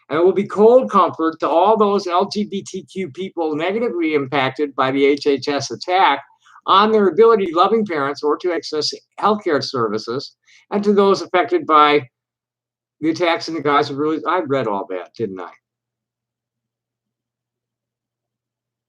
And it will be cold comfort to all those LGBTQ people negatively impacted by the HHS attack on their ability to loving parents or to access healthcare services, and to those affected by the attacks and the guys who really, I read all that, didn't I?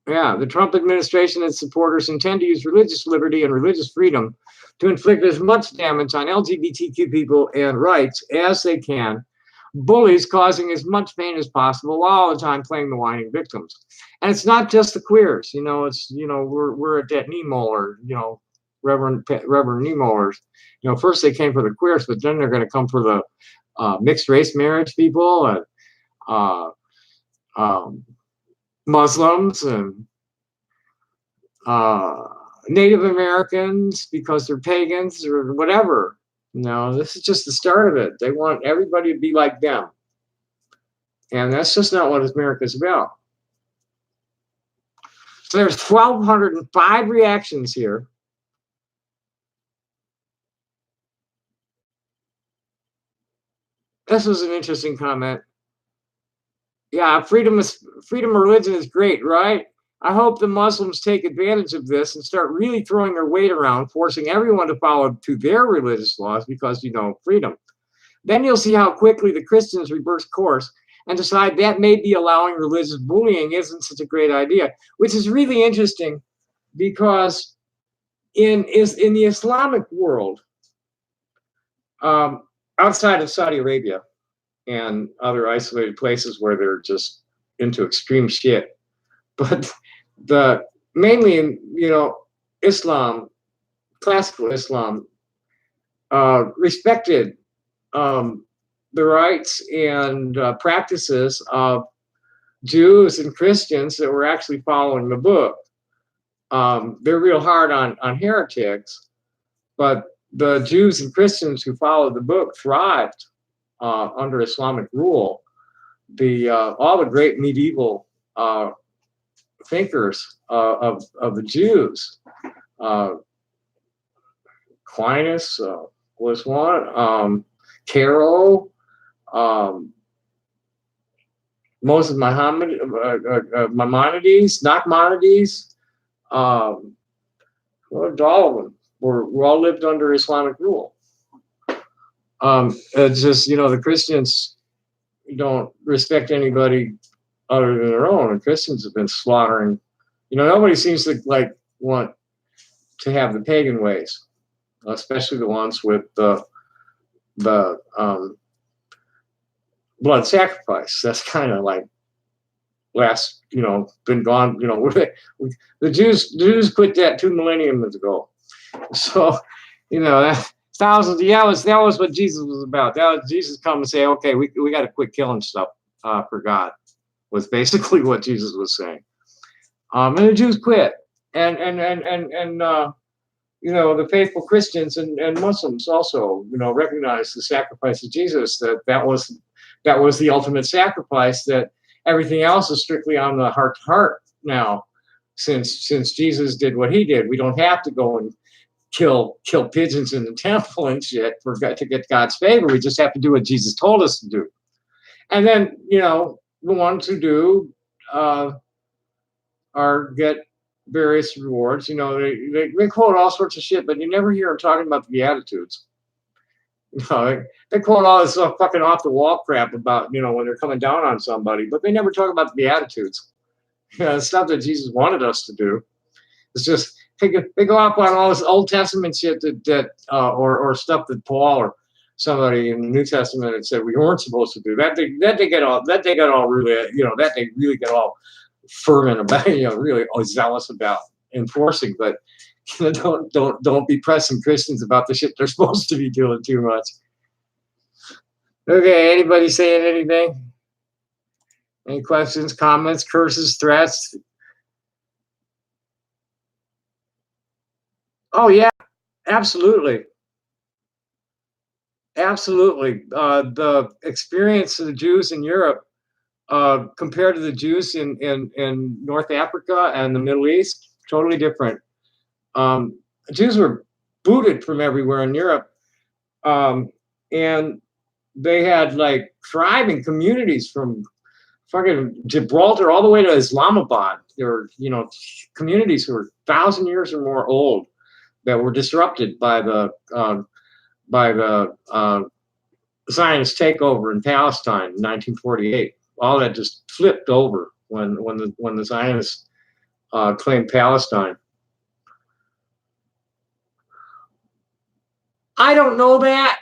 Yeah, the Trump administration and supporters intend to use religious liberty and religious freedom to inflict as much damage on LGBTQ people and rights as they can, bullies causing as much pain as possible while all the time playing the whining victims. And it's not just the queers, it's, we're at that Niemoller, Reverend Niemollers. First they came for the queers, but then they're going to come for the mixed race marriage people and Muslims and Native Americans because they're pagans or whatever. This is just the start of it. They want everybody to be like them. And that's just not what America's about. So there's 1,205 reactions here. This was an interesting comment. Yeah, freedom of religion is great, right? I hope the Muslims take advantage of this and start really throwing their weight around, forcing everyone to follow to their religious laws because, freedom. Then you'll see how quickly the Christians reverse course and decide that maybe allowing religious bullying isn't such a great idea, which is really interesting because in the Islamic world, outside of Saudi Arabia and other isolated places where they're just into extreme shit, but mainly in Islam, classical Islam, respected the rights and practices of Jews and Christians that were actually following the book. They're real hard on heretics, but the Jews and Christians who followed the book thrived under Islamic rule. All the great medieval thinkers of the Jews, Aquinas was one, Caro, Moses Maimonides, Nachmanides, all of them were all lived under Islamic rule. It's just, the Christians don't respect anybody other than their own. And Christians have been slaughtering. Nobody seems to want to have the pagan ways, especially the ones with the blood sacrifice. That's kind of like been gone. The Jews quit that 2 millennia ago. So, that thousands. Yeah, that was what Jesus was about. That was Jesus come and say, okay, we got to quit killing stuff for God. Was basically what Jesus was saying. And the Jews quit, and the faithful Christians and Muslims also, recognized the sacrifice of Jesus. That was the ultimate sacrifice. That everything else is strictly on the heart to heart now, since Jesus did what he did. We don't have to go and kill pigeons in the temple and shit to get God's favor. We just have to do what Jesus told us to do. And then, the ones who do get various rewards. They quote all sorts of shit, but you never hear them talking about the Beatitudes. They quote all this fucking off the wall crap about when they're coming down on somebody, but they never talk about the Beatitudes. The stuff that Jesus wanted us to do. It's just they go off on all this Old Testament shit or stuff that Paul or somebody in the New Testament had said we weren't supposed to do. That they get all really that they really get all fervent about, really zealous about enforcing. But don't be pressing Christians about the shit they're supposed to be doing too much. Okay, anybody saying anything? Any questions, comments, curses, threats? Oh yeah, absolutely. Absolutely. The experience of the Jews in Europe compared to the Jews in North Africa and the Middle East, totally different. Jews were booted from everywhere in Europe, and they had thriving communities from fucking Gibraltar all the way to Islamabad. There were communities who were 1,000 years or more old that were disrupted by the Zionist takeover in Palestine in 1948. All that just flipped over when the Zionists claimed Palestine. I don't know that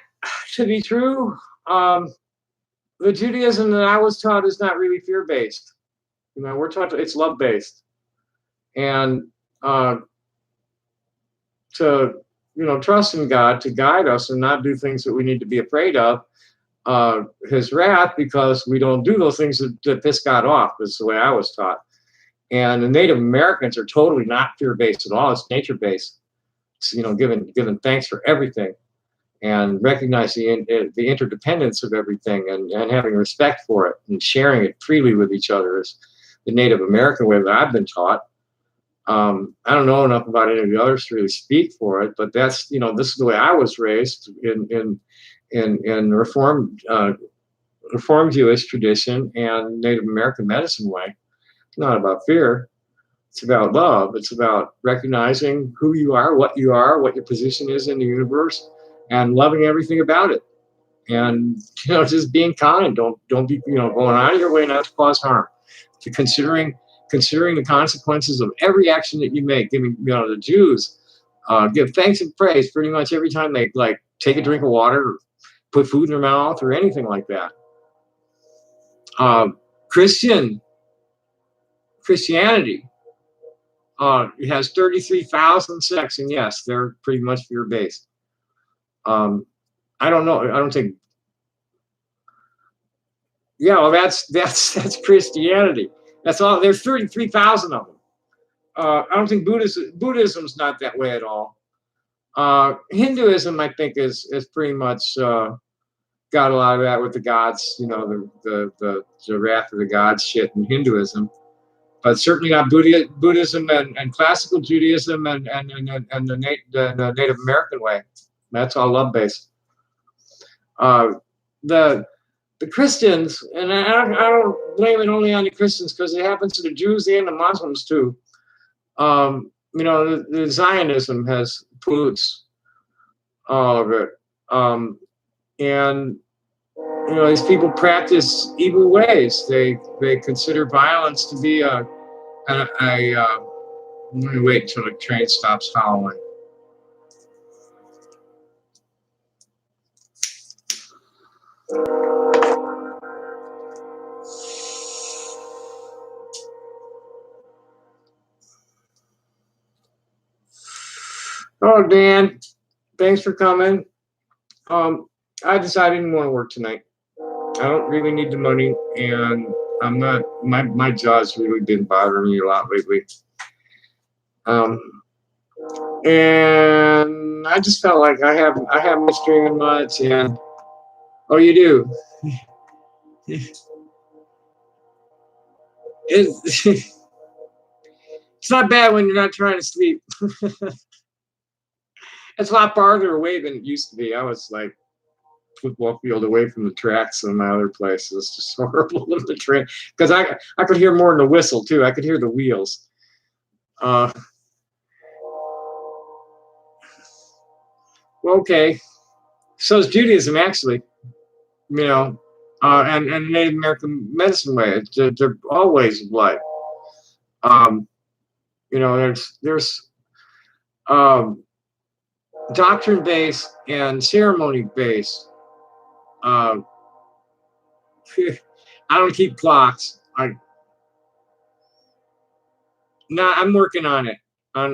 to be true. The Judaism that I was taught is not really fear-based. We're taught it's love-based, and to trust in God to guide us and not do things that we need to be afraid of His wrath, because we don't do those things that piss God off. Is the way I was taught. And the Native Americans are totally not fear-based at all. It's nature-based. It's giving thanks for everything, and recognizing the interdependence of everything, and having respect for it and sharing it freely with each other is the Native American way that I've been taught. I don't know enough about any of the others to really speak for it, but that's this is the way I was raised in Reformed Reformed Jewish tradition and Native American medicine way. It's not about fear. It's about love. It's about recognizing who you are, what your position is in the universe, and loving everything about it. And just being kind. Don't be going out of your way not to cause harm. To considering the consequences of every action that you make. Giving the Jews give thanks and praise pretty much every time they like take a drink of water, or put food in their mouth, or anything like that. Christianity it has 33,000 sects, and yes, they're pretty much fear-based. I don't know. I don't think. Yeah, well, that's Christianity. That's all. There's 33,000 of them. I don't think Buddhism's not that way at all. Hinduism, I think, is pretty much got a lot of that with the gods. The wrath of the gods shit in Hinduism. But certainly not Buddhism and classical Judaism and the Native American way. That's all love based. The Christians, and I don't blame it only on the Christians, because it happens to the Jews and the Muslims too. The Zionism pollutes all of it, and these people practice evil ways. They consider violence to be let me wait until the train stops howling. Oh, Dan, thanks for coming. I decided I didn't want to work tonight. I don't really need the money, and I'm not. My jaw's really been bothering me a lot lately. And I just felt like I haven't been streaming much, and oh, you do. It's not bad when you're not trying to sleep. It's a lot farther away than it used to be. I was like football field away from the tracks and my other places. It's just horrible in the train, because I could hear more than the whistle too. I could hear the wheels. Okay, so is Judaism, actually. And Native American medicine way. They're all ways of life. There's doctrine based and ceremony based. I don't keep clocks. I'm working on it. I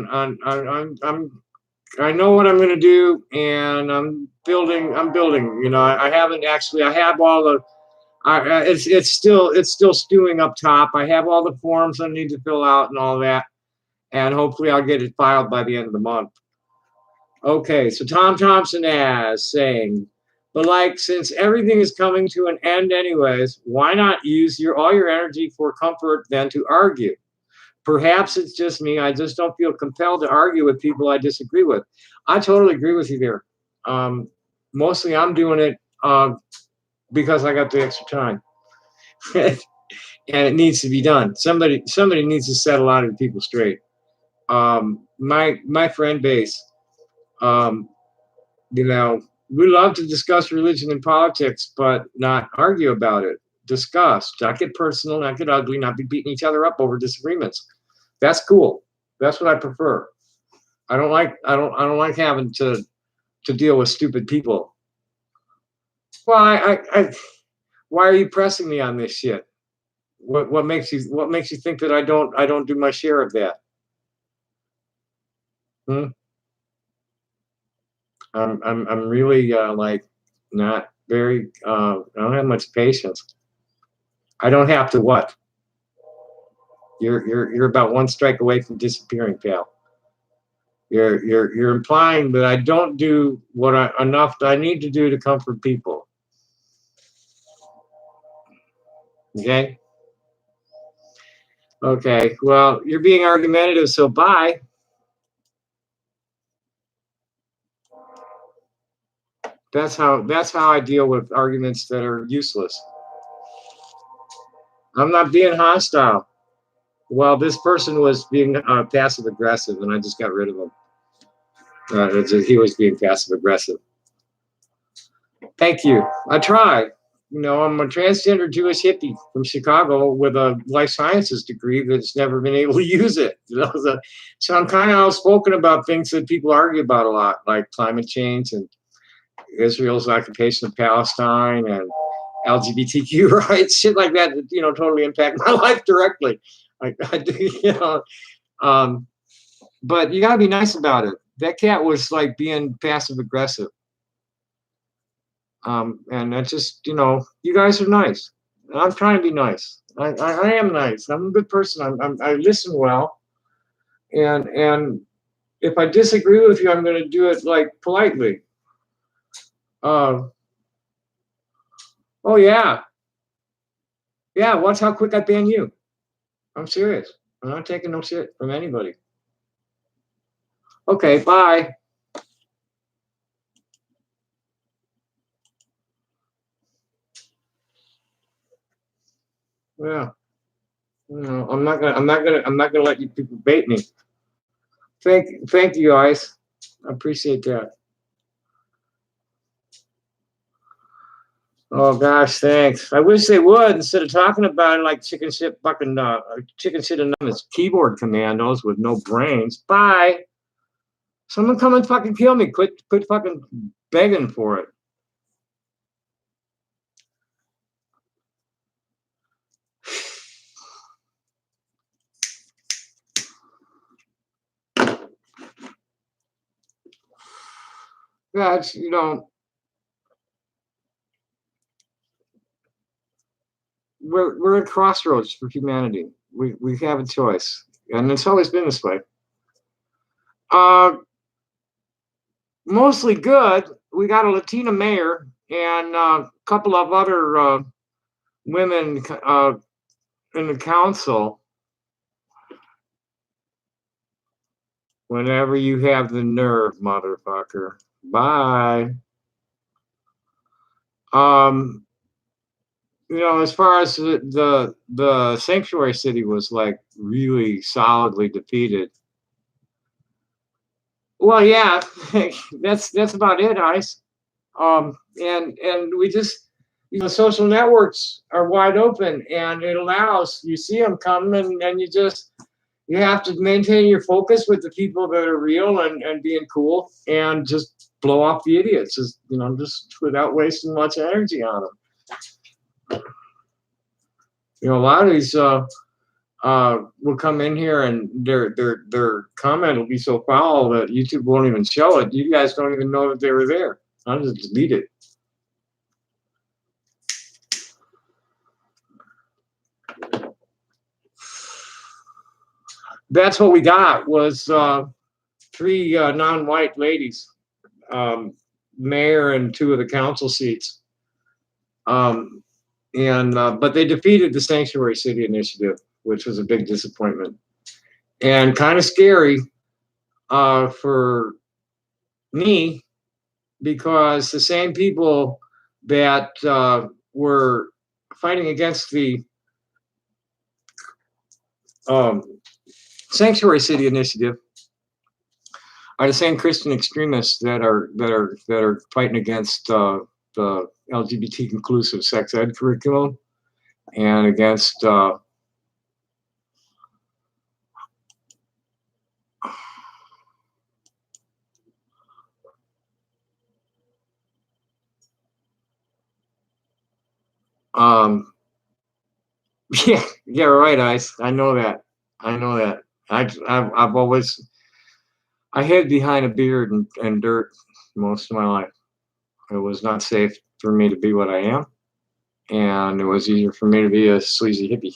know what I'm going to do, and I'm building. I haven't actually. I have all the. It's still stewing up top. I have all the forms I need to fill out and all that, and hopefully I'll get it filed by the end of the month. Okay, so Tom Thompson saying, but since everything is coming to an end anyways, why not use all your energy for comfort than to argue? Perhaps it's just me. I just don't feel compelled to argue with people I disagree with. I totally agree with you there. Mostly I'm doing it because I got the extra time. And it needs to be done. Somebody needs to set a lot of people straight. My friend base, we love to discuss religion and politics, but not argue about it. Discuss, not get personal, not get ugly, not be beating each other up over disagreements. That's cool. That's what I prefer. I don't like having to deal with stupid people. Well, why are you pressing me on this shit? What makes you think that I don't do my share of that? I'm really not very. I don't have much patience. I don't have to what? You're about one strike away from disappearing, pal. You're implying that I don't do enough that I need to do to comfort people. Okay. Okay. Well, you're being argumentative, so bye. That's how I deal with arguments that are useless. I'm not being hostile. Well, this person was being passive aggressive, and I just got rid of him. He was being passive aggressive. Thank you. I tried. You know, I'm a transgender Jewish hippie from Chicago with a life sciences degree that's never been able to use it. So I'm kind of outspoken about things that people argue about a lot, like climate change and Israel's occupation of Palestine and LGBTQ rights, shit like that, totally impact my life directly. Like I do, but you gotta be nice about it. That cat was like being passive aggressive. And that's just, you guys are nice. I'm trying to be nice. I am nice. I'm a good person. I listen well. And if I disagree with you, I'm going to do it like politely. Uh, oh yeah. Yeah. Watch how quick I ban you. I'm serious. I'm not taking no shit from anybody. Okay. Bye. Yeah. I'm not gonna let you people bait me. Thank you guys. I appreciate that. Oh gosh, thanks. I wish they would instead of talking about it like chicken shit anonymous keyboard commandos with no brains. Bye. Someone come and fucking kill me. Quit fucking begging for it. Yeah, it's, we're at crossroads for humanity. We have a choice, and it's always been this way. Mostly good. We got a Latina mayor and a couple of other women in the council. Whenever you have the nerve, motherfucker. Bye. As far as the sanctuary city was like really solidly defeated. Well, yeah, that's about it, Ice. And we just, social networks are wide open, and it allows you see them coming, and you have to maintain your focus with the people that are real and being cool, and just blow off the idiots, just without wasting much energy on them. A lot of these will come in here and their comment will be so foul that YouTube won't even show it. You guys don't even know that they were there. I'll just delete it. That's what we got was 3 non-white ladies, mayor and 2 of the council seats. But they defeated the Sanctuary City Initiative, which was a big disappointment and kind of scary for me, because the same people that were fighting against the Sanctuary City Initiative are the same Christian extremists that are fighting against the LGBT inclusive sex ed curriculum and against yeah, right, Ice. I know that. I've always hid behind a beard and dirt most of my life. It was not safe for me to be what I am, and it was easier for me to be a sleazy hippie,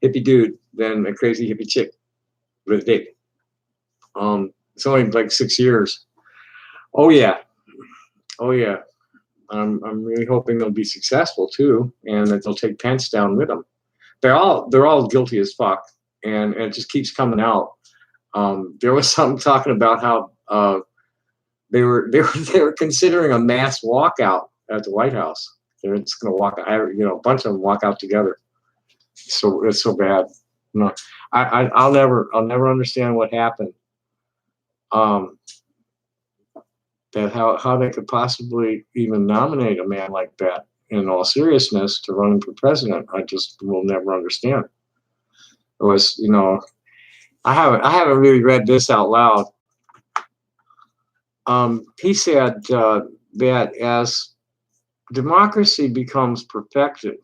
hippie dude than a crazy hippie chick with a dick. It's only like 6 years. Oh yeah. I'm really hoping they'll be successful too, and that they'll take Pence down with them. They're all guilty as fuck, and it just keeps coming out. There was something talking about how they were considering a mass walkout at the White House. They're just going to walk. A bunch of them walk out together. So it's so bad. No, I'll never understand what happened. That how they could possibly even nominate a man like that, in all seriousness, to run for president. I just will never understand. It was, I haven't really read this out loud. He said that as democracy becomes perfected,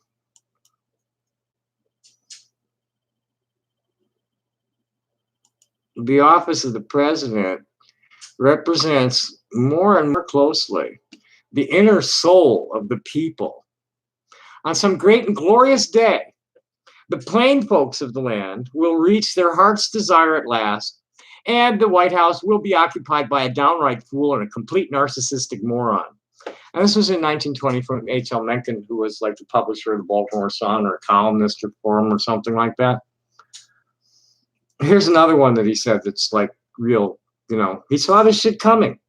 the office of the president represents more and more closely the inner soul of the people. On some great and glorious day, the plain folks of the land will reach their heart's desire at last, and the White House will be occupied by a downright fool and a complete narcissistic moron. And this was in 1920 from H.L. Mencken, who was like the publisher of the Baltimore Sun or a columnist for him or something like that. Here's another one that he said that's like real, he saw this shit coming.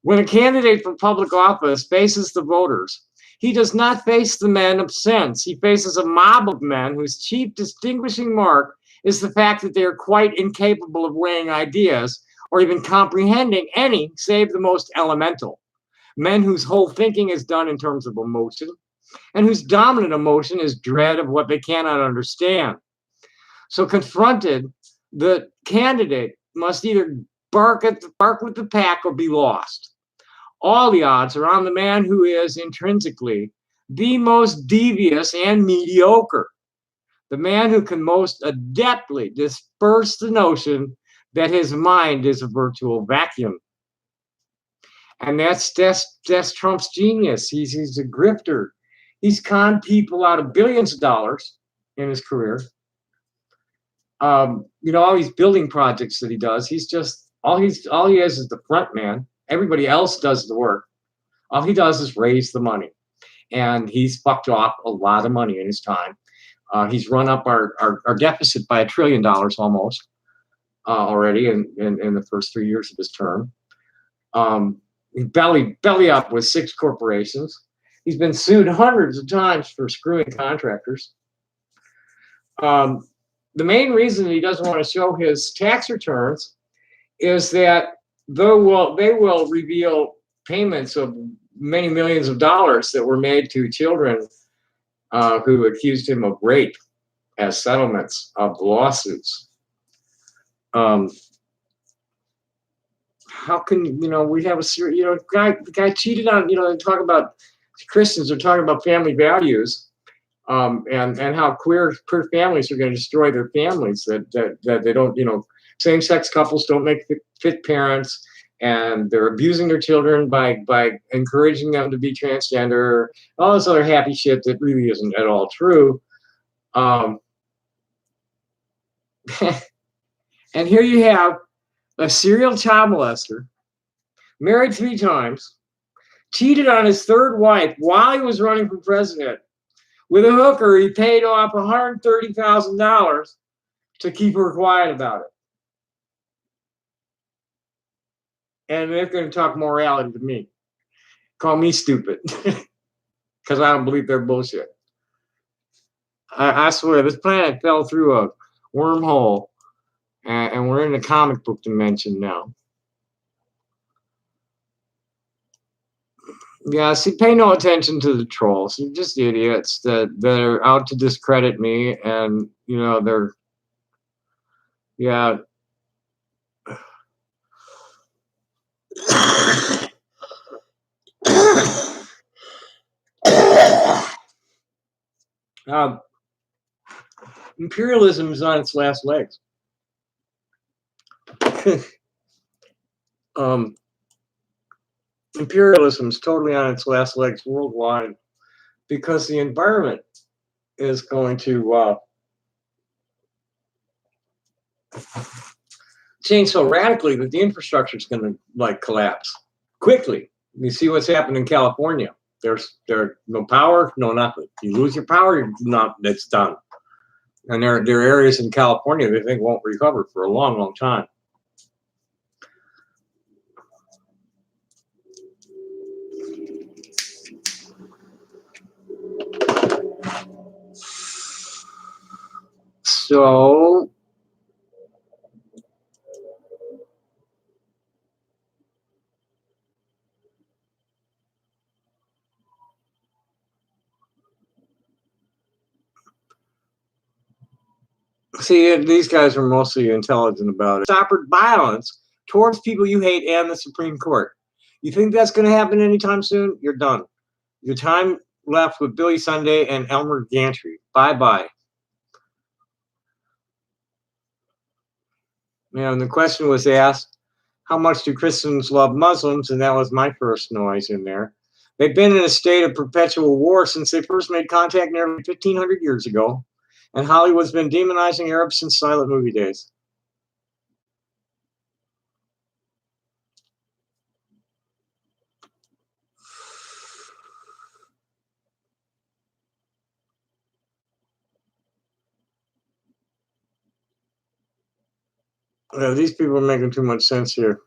When a candidate for public office faces the voters, he does not face the men of sense. He faces a mob of men whose chief distinguishing mark is the fact that they are quite incapable of weighing ideas or even comprehending any save the most elemental. Men whose whole thinking is done in terms of emotion, and whose dominant emotion is dread of what they cannot understand. So confronted, the candidate must either bark with the pack or be lost. All the odds are on the man who is intrinsically the most devious and mediocre, the man who can most adeptly disperse the notion that his mind is a virtual vacuum. And that's Trump's genius. He's a grifter. He's conned people out of billions of dollars in his career. All these building projects that he does, he's just all he is the front man. Everybody else does the work. All he does is raise the money, and he's fucked off a lot of money in his time. He's run up our deficit by $1 trillion almost already in the first 3 years of his term. Belly up with 6 corporations. He's been sued hundreds of times for screwing contractors. The main reason he doesn't want to show his tax returns is that they will reveal payments of many millions of dollars that were made to children who accused him of rape as settlements of lawsuits. How can we have a serious the guy cheated on they talk about Christians are talking about family values, and how queer families are going to destroy their families, that they don't same-sex couples don't make fit parents, and they're abusing their children by encouraging them to be transgender, all this other happy shit that really isn't at all true. And here you have a serial child molester, married 3 times, cheated on his 3rd wife while he was running for president with a hooker he paid off $130,000 to keep her quiet about it. And they're going to talk morality to me. Call me stupid. Because I don't believe they're bullshit. I swear, this planet fell through a wormhole. And we're in the comic book dimension now. Yeah, see, pay no attention to the trolls. They're just idiots that are out to discredit me. And, they're... Yeah... Imperialism is on its last legs. Imperialism is totally on its last legs worldwide because the environment is going to change so radically that the infrastructure is going to collapse quickly. You see what's happened in California. There's no power, no nothing. You lose your power, it's done. And there are areas in California they think won't recover for a long, long time. So see, these guys are mostly intelligent about it. Stop violence towards people you hate and the Supreme Court. You think that's going to happen anytime soon? You're done. Your time left with Billy Sunday and Elmer Gantry. Bye-bye. And the question was asked, how much do Christians love Muslims? And that was my first noise in there. They've been in a state of perpetual war since they first made contact nearly 1,500 years ago. And Hollywood's been demonizing Arabs since silent movie days. These people are making too much sense here.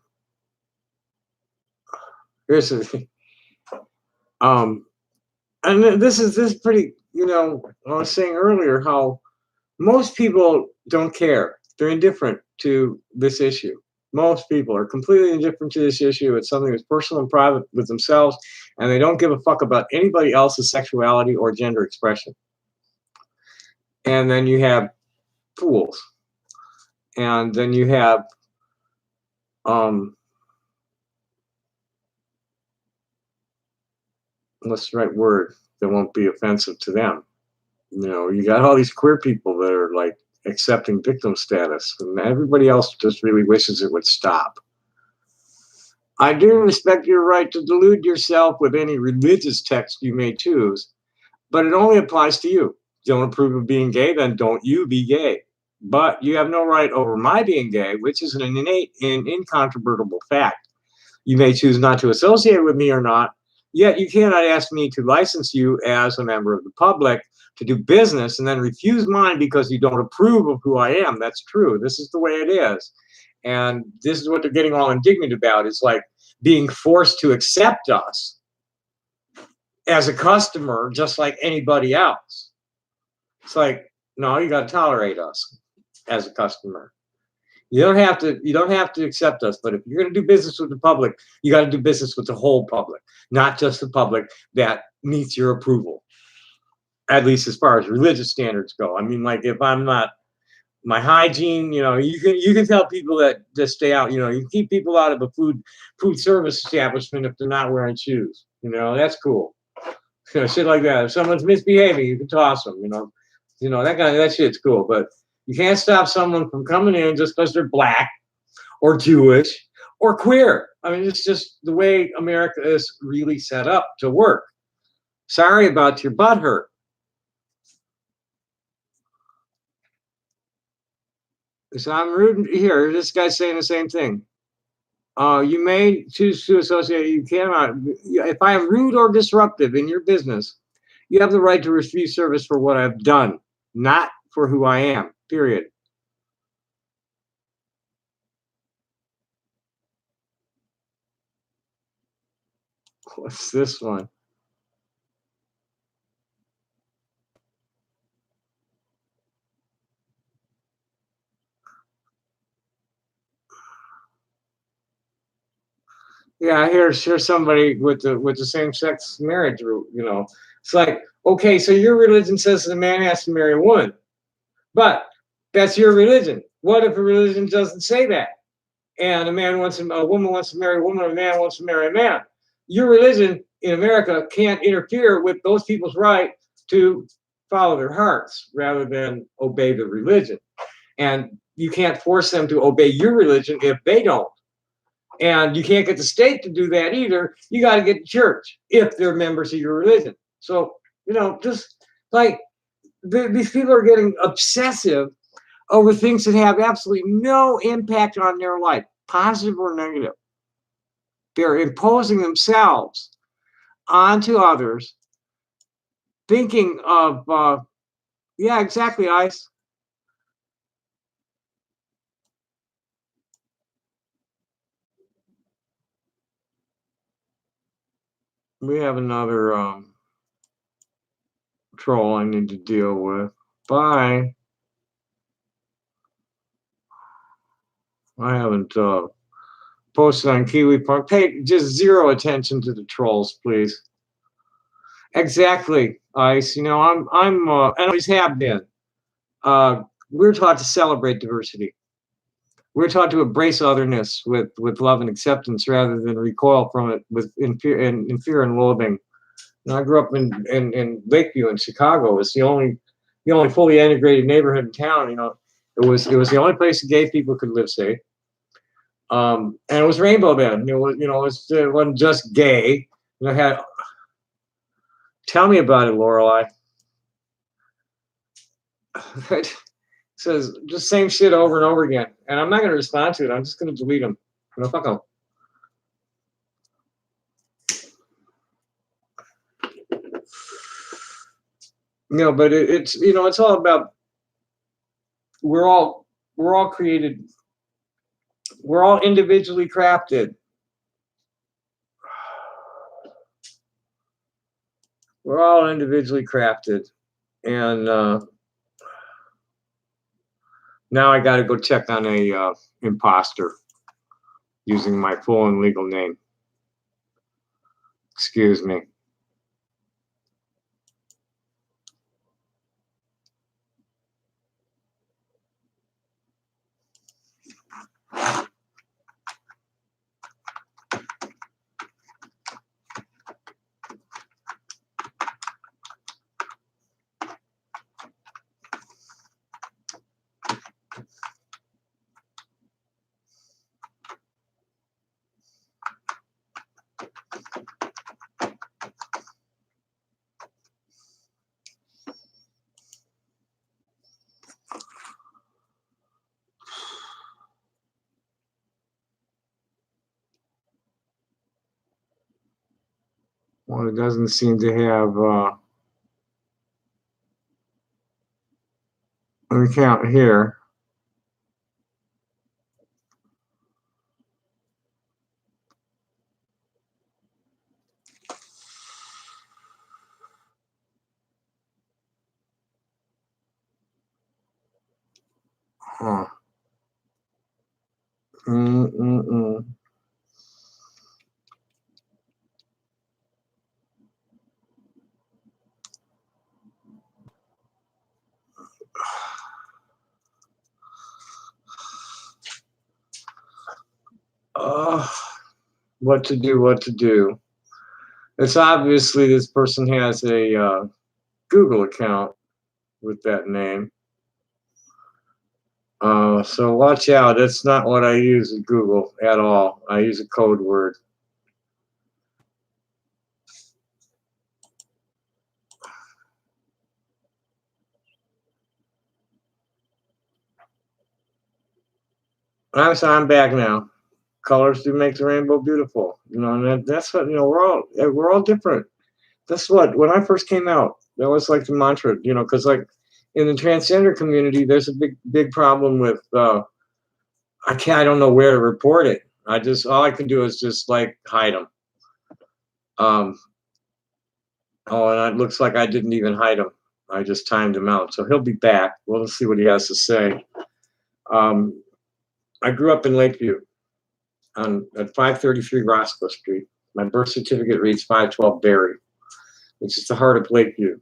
Here's the and this is pretty, I was saying earlier how most people don't care. They're indifferent to this issue. Most people are completely indifferent to this issue. It's something that's personal and private with themselves, and they don't give a fuck about anybody else's sexuality or gender expression. And then you have fools. And then you have what's the right word that won't be offensive to them? You got all these queer people that are like accepting victim status, and everybody else just really wishes it would stop. I do respect your right to delude yourself with any religious text you may choose, but it only applies to you. Don't approve of being gay, then don't you be gay. But you have no right over my being gay, which is an innate and incontrovertible fact. You may choose not to associate with me or not, yet you cannot ask me to license you as a member of the public to do business and then refuse mine because you don't approve of who I am. That's true. This is the way it is. And this is what they're getting all indignant about. It's like being forced to accept us as a customer, just like anybody else. It's like, no, you got to tolerate us as a customer. You don't have to accept us, but if you're going to do business with the public, you got to do business with the whole public, not just the public that meets your approval. At least as far as religious standards go. I mean, like if I'm not, my hygiene, you can tell people that just stay out. You can keep people out of a food service establishment if they're not wearing shoes. That's cool. Shit like that. If someone's misbehaving, you can toss them. That shit's cool. But you can't stop someone from coming in just because they're black or Jewish or queer. I mean, it's just the way America is really set up to work. Sorry about your butt hurt. So I'm rude here. This guy's saying the same thing. You may choose to associate. You cannot. If I am rude or disruptive in your business, you have the right to refuse service for what I've done, not for who I am. Period. What's this one? Yeah, here's somebody with the same sex marriage. It's like, okay, so your religion says that a man has to marry a woman, but that's your religion. What if a religion doesn't say that? And a woman wants to marry a woman, a man wants to marry a man. Your religion in America can't interfere with those people's right to follow their hearts rather than obey the religion. And you can't force them to obey your religion if they don't. And you can't get the state to do that either. You got to get the church if they're members of your religion. So, just like these people are getting obsessive over things that have absolutely no impact on their life, positive or negative. They're imposing themselves onto others, thinking of, yeah, exactly, Ice. We have another troll I need to deal with. Bye. I haven't posted on Kiwi Park. Pay just zero attention to the trolls, please. Exactly, Ice. You know, and always have been. We're taught to celebrate diversity. We're taught to embrace otherness with love and acceptance rather than recoil from it in fear and loathing. And I grew up in Lakeview in Chicago. It's the only fully integrated neighborhood in town. You know, it was the only place that gay people could live safe. And it was rainbow then. It wasn't just gay. You know, tell me about it, Lorelei. It says just same shit over and over again, and I'm not going to respond to it. I'm just going to delete them. You know, fuck them. You know, but it's it's all about we're all created. We're all individually crafted. We're all individually crafted, and now I got to go check on a imposter using my full and legal name. Excuse me. Well, it doesn't seem to have an account here. Huh. What to do. It's obviously this person has a Google account with that name. So watch out. That's not what I use at Google at all. I use a code word. I'm back now. Colors do make the rainbow beautiful. You know, and that's what, we're all different. That's what, when I first came out, that was like the mantra, because like in the transgender community, there's a big problem with, I don't know where to report it. All I can do is just like hide them. Oh, and it looks like I didn't even hide him. I just timed him out. So he'll be back. We'll see what he has to say. I grew up in Lakeview at 533 Roscoe Street. My birth certificate reads 512 Berry, which is the heart of Lakeview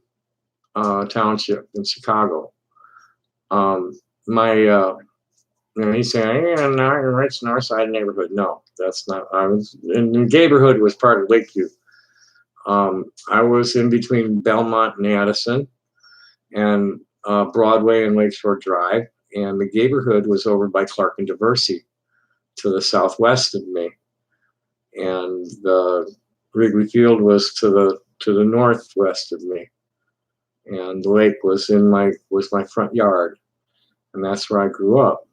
Township in Chicago. He's saying, now you're rich North Side neighborhood. No, that's not. I was in the neighborhood was part of Lakeview. I was in between Belmont and Addison and Broadway and Lakeshore Drive, and the neighborhood was over by Clark and Diversey to the southwest of me, and the Wrigley Field was to the northwest of me, and the lake was my front yard, and that's where I grew up.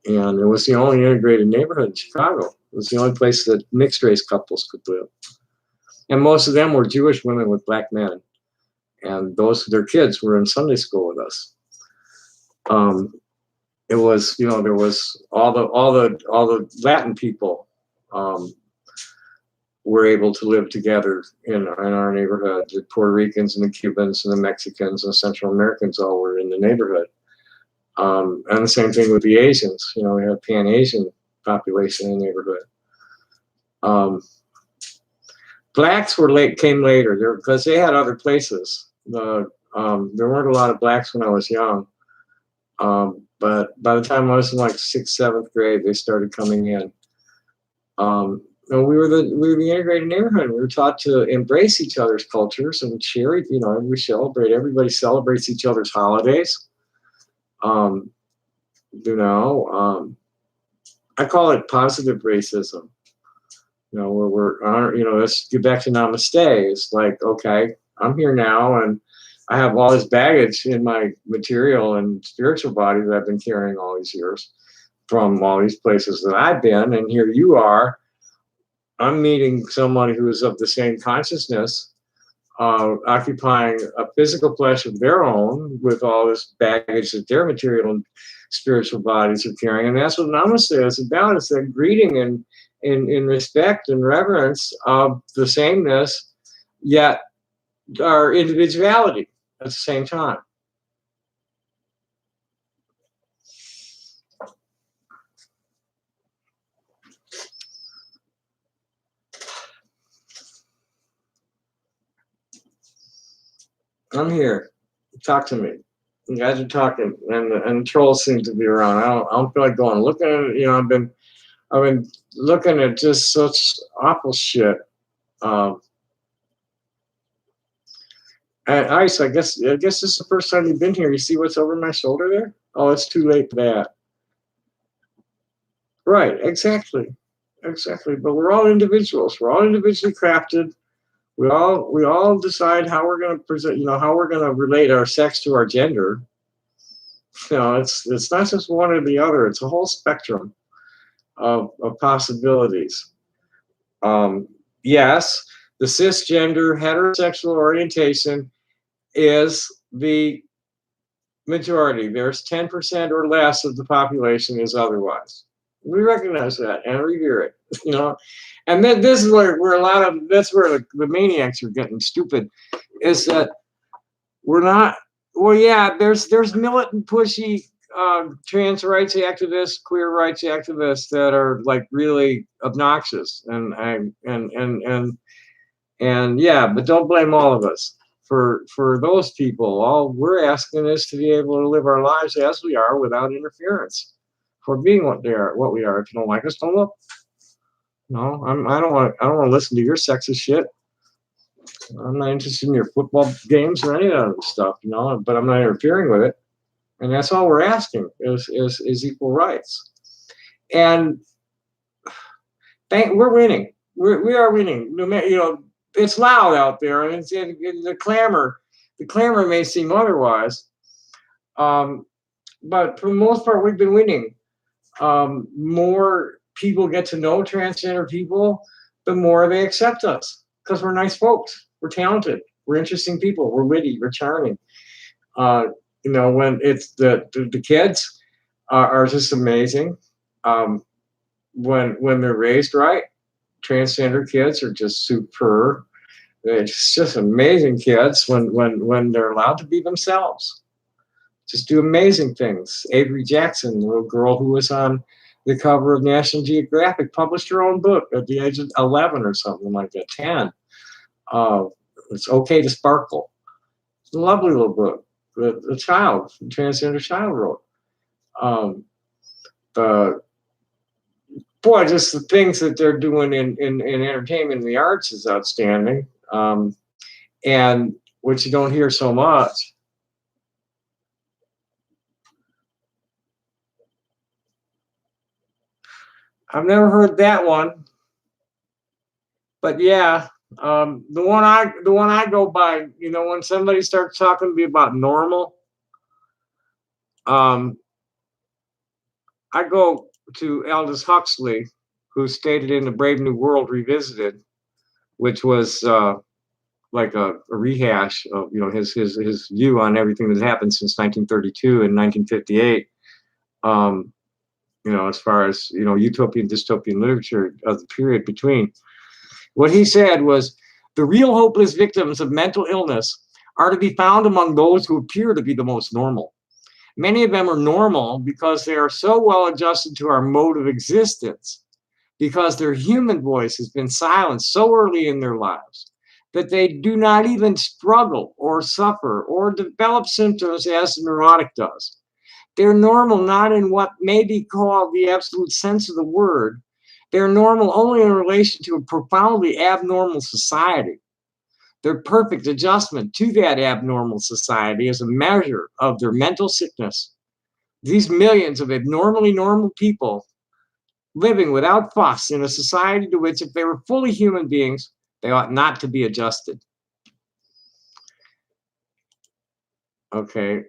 And it was the only integrated neighborhood in Chicago. It was the only place that mixed race couples could live. And most of them were Jewish women with black men. And their kids were in Sunday school with us. It was, there was all the Latin people were able to live together in our neighborhood. The Puerto Ricans and the Cubans and the Mexicans and the Central Americans all were in the neighborhood. And the same thing with the Asians. We had Pan-Asian population in the neighborhood. Blacks came later because they had other places. There weren't a lot of blacks when I was young, but by the time I was in like 6th, 7th grade, they started coming in. And we were the integrated neighborhood. We were taught to embrace each other's cultures and share. We celebrate. Everybody celebrates each other's holidays. I call it positive racism. Let's get back to namaste. It's like, okay, I'm here now, and I have all this baggage in my material and spiritual body that I've been carrying all these years from all these places that I've been, and here you are. I'm meeting someone who is of the same consciousness, occupying a physical flesh of their own with all this baggage that their material and spiritual bodies are carrying. And that's what Namaste is about. It's that greeting and in respect and reverence of the sameness, yet our individuality at the same time. I'm here. Talk to me. You guys are talking, and trolls seem to be around. I don't feel like going. Looking at it, I've been looking at just such awful shit. And Ice, I guess this is the first time you've been here. You see what's over my shoulder there? Oh, it's too late for that. Right, exactly. But we're all individuals. We're all individually crafted. We all decide how we're going to present, how we're going to relate our sex to our gender. It's not just one or the other. It's a whole spectrum of possibilities. Yes, the cisgender heterosexual orientation is the majority. There's 10% or less of the population is otherwise. We recognize that and revere it, And then this is where that's where the maniacs are getting stupid, is that we're not. Well, yeah, there's militant, pushy trans rights activists, queer rights activists that are like really obnoxious, and yeah, but don't blame all of us for those people. All we're asking is to be able to live our lives as we are without interference, for being what we are. If you don't like us, don't look. No, I don't want to listen to your sexist shit. I'm not interested in your football games or any of that stuff, but I'm not interfering with it. And that's all we're asking is equal rights. And we're winning. We are winning. It's loud out there, and the clamor may seem otherwise. But for the most part, we've been winning. More people get to know transgender people, the more they accept us, because we're nice folks. We're talented. We're interesting people. We're witty. We're charming. When it's the kids are just amazing. When they're raised right, transgender kids are just superb. It's just amazing kids when they're allowed to be themselves. Just do amazing things. Avery Jackson, the little girl who was on the cover of National Geographic, published her own book at the age of 11 or something like that, 10. It's Okay to Sparkle. It's a lovely little book. A transgender child wrote. Just the things that they're doing in entertainment and the arts is outstanding. And which you don't hear so much. I've never heard that one, but yeah, the one I go by, when somebody starts talking to me about normal, I go to Aldous Huxley, who stated in The Brave New World Revisited, which was like a rehash of his view on everything that happened since 1932 and 1958. As far as utopian, dystopian literature of the period between. What he said was, the real hopeless victims of mental illness are to be found among those who appear to be the most normal. Many of them are normal because they are so well adjusted to our mode of existence, because their human voice has been silenced so early in their lives that they do not even struggle or suffer or develop symptoms as the neurotic does. They're normal not in what may be called the absolute sense of the word. They're normal only in relation to a profoundly abnormal society. Their perfect adjustment to that abnormal society is a measure of their mental sickness. These millions of abnormally normal people living without fuss in a society to which, if they were fully human beings, they ought not to be adjusted. Okay.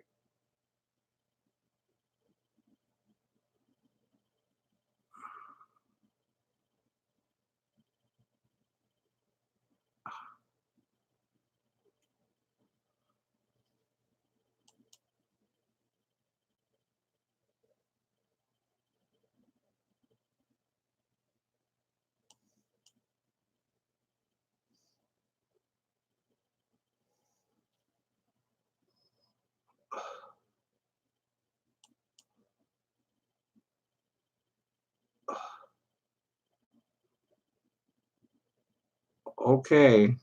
Okay.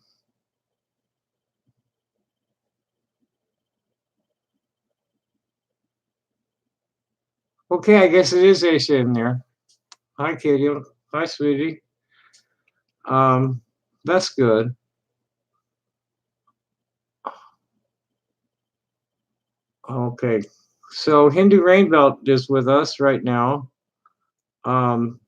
Okay, I guess it is Aisha in there. Hi, Katie. Hi, sweetie. That's good. Okay. So Hindu Rainbelt is with us right now. Um,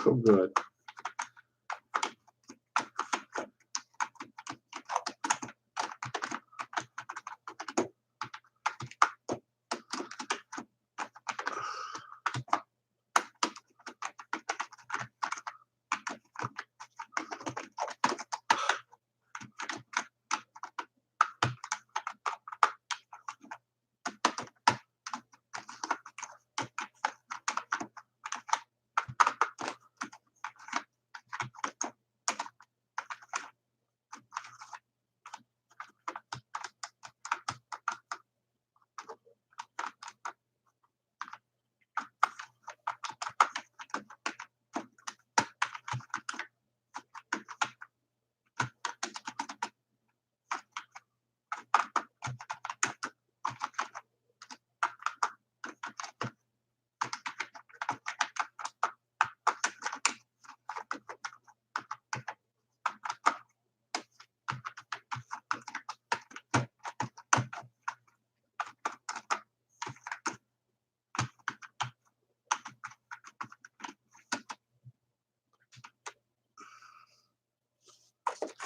oh, good.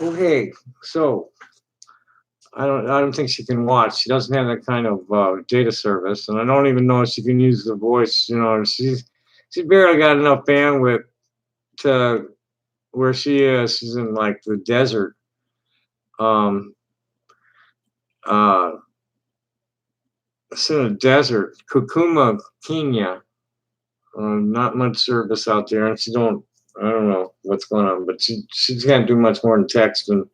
Okay, so I don't think she can watch. She doesn't have that kind of data service, and I don't even know if she can use the voice. She's barely got enough bandwidth to where she is. She's in like the desert. Um, uh, it's in a desert, Kukuma, Kenya. Not much service out there, and I don't know what's going on, but she can't do much more than text and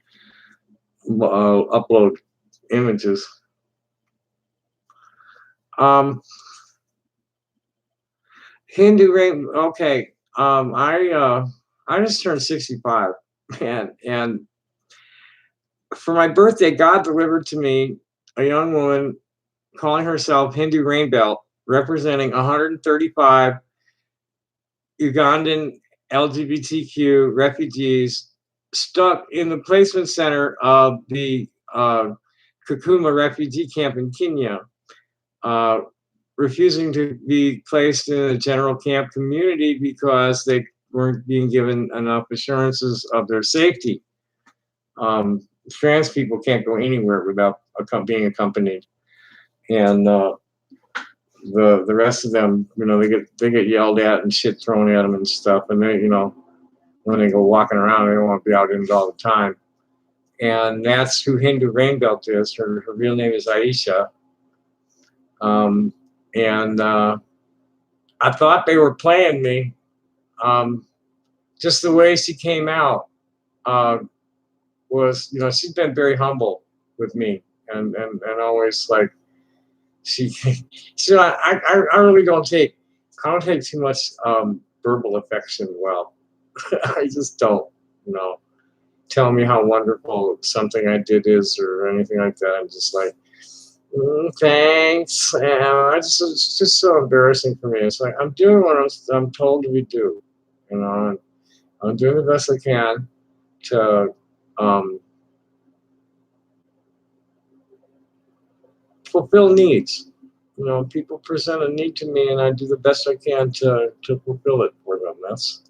upload images. Um, Hindu rain. Okay. I just turned 65, and for my birthday, God delivered to me a young woman calling herself Hindu Rainbelt, representing 135 Ugandan LGBTQ refugees stuck in the placement center of the Kakuma refugee camp in Kenya, uh, refusing to be placed in a general camp community because they weren't being given enough assurances of their safety. Trans people can't go anywhere without being accompanied, and the rest of them, they get yelled at and shit thrown at them and stuff, and they, when they go walking around, they don't want to be out in it all the time. And that's who Hindu Rainbelt is. Her real name is Aisha. And I thought they were playing me. Just the way she came out was, you know, she's been very humble with me, and always like she, I really I don't take too much verbal affection well. I just don't, you know, tell me how wonderful something I did is or anything like that. I'm just like, thanks. And it's just so embarrassing for me. It's like I'm doing what I'm told to be do. You know, and I'm doing the best I can to fulfill needs. You know, people present a need to me, and I do the best I can to fulfill it for them. That's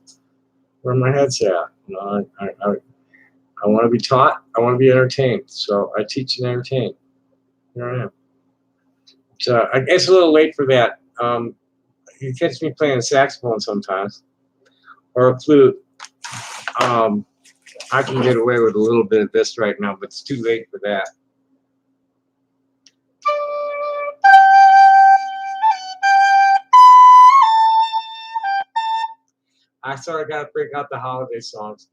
where my head's at. You know, I want to be taught. I want to be entertained. So I teach and entertain. Here I am. So I guess a little late for that. You catch me playing saxophone sometimes or a flute. Um, I can get away with a little bit of this right now, but it's too late for that. I sort of got to break out the holiday songs.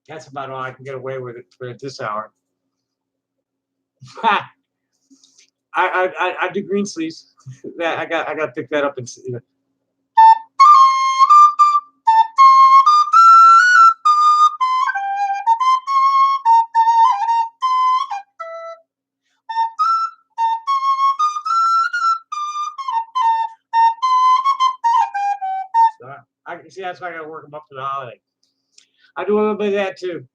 That's about all I can get away with it for this hour. I do green sleeves. That I got to pick that up and. I see that's why I got to work them up to the holiday. I do a little bit of that too.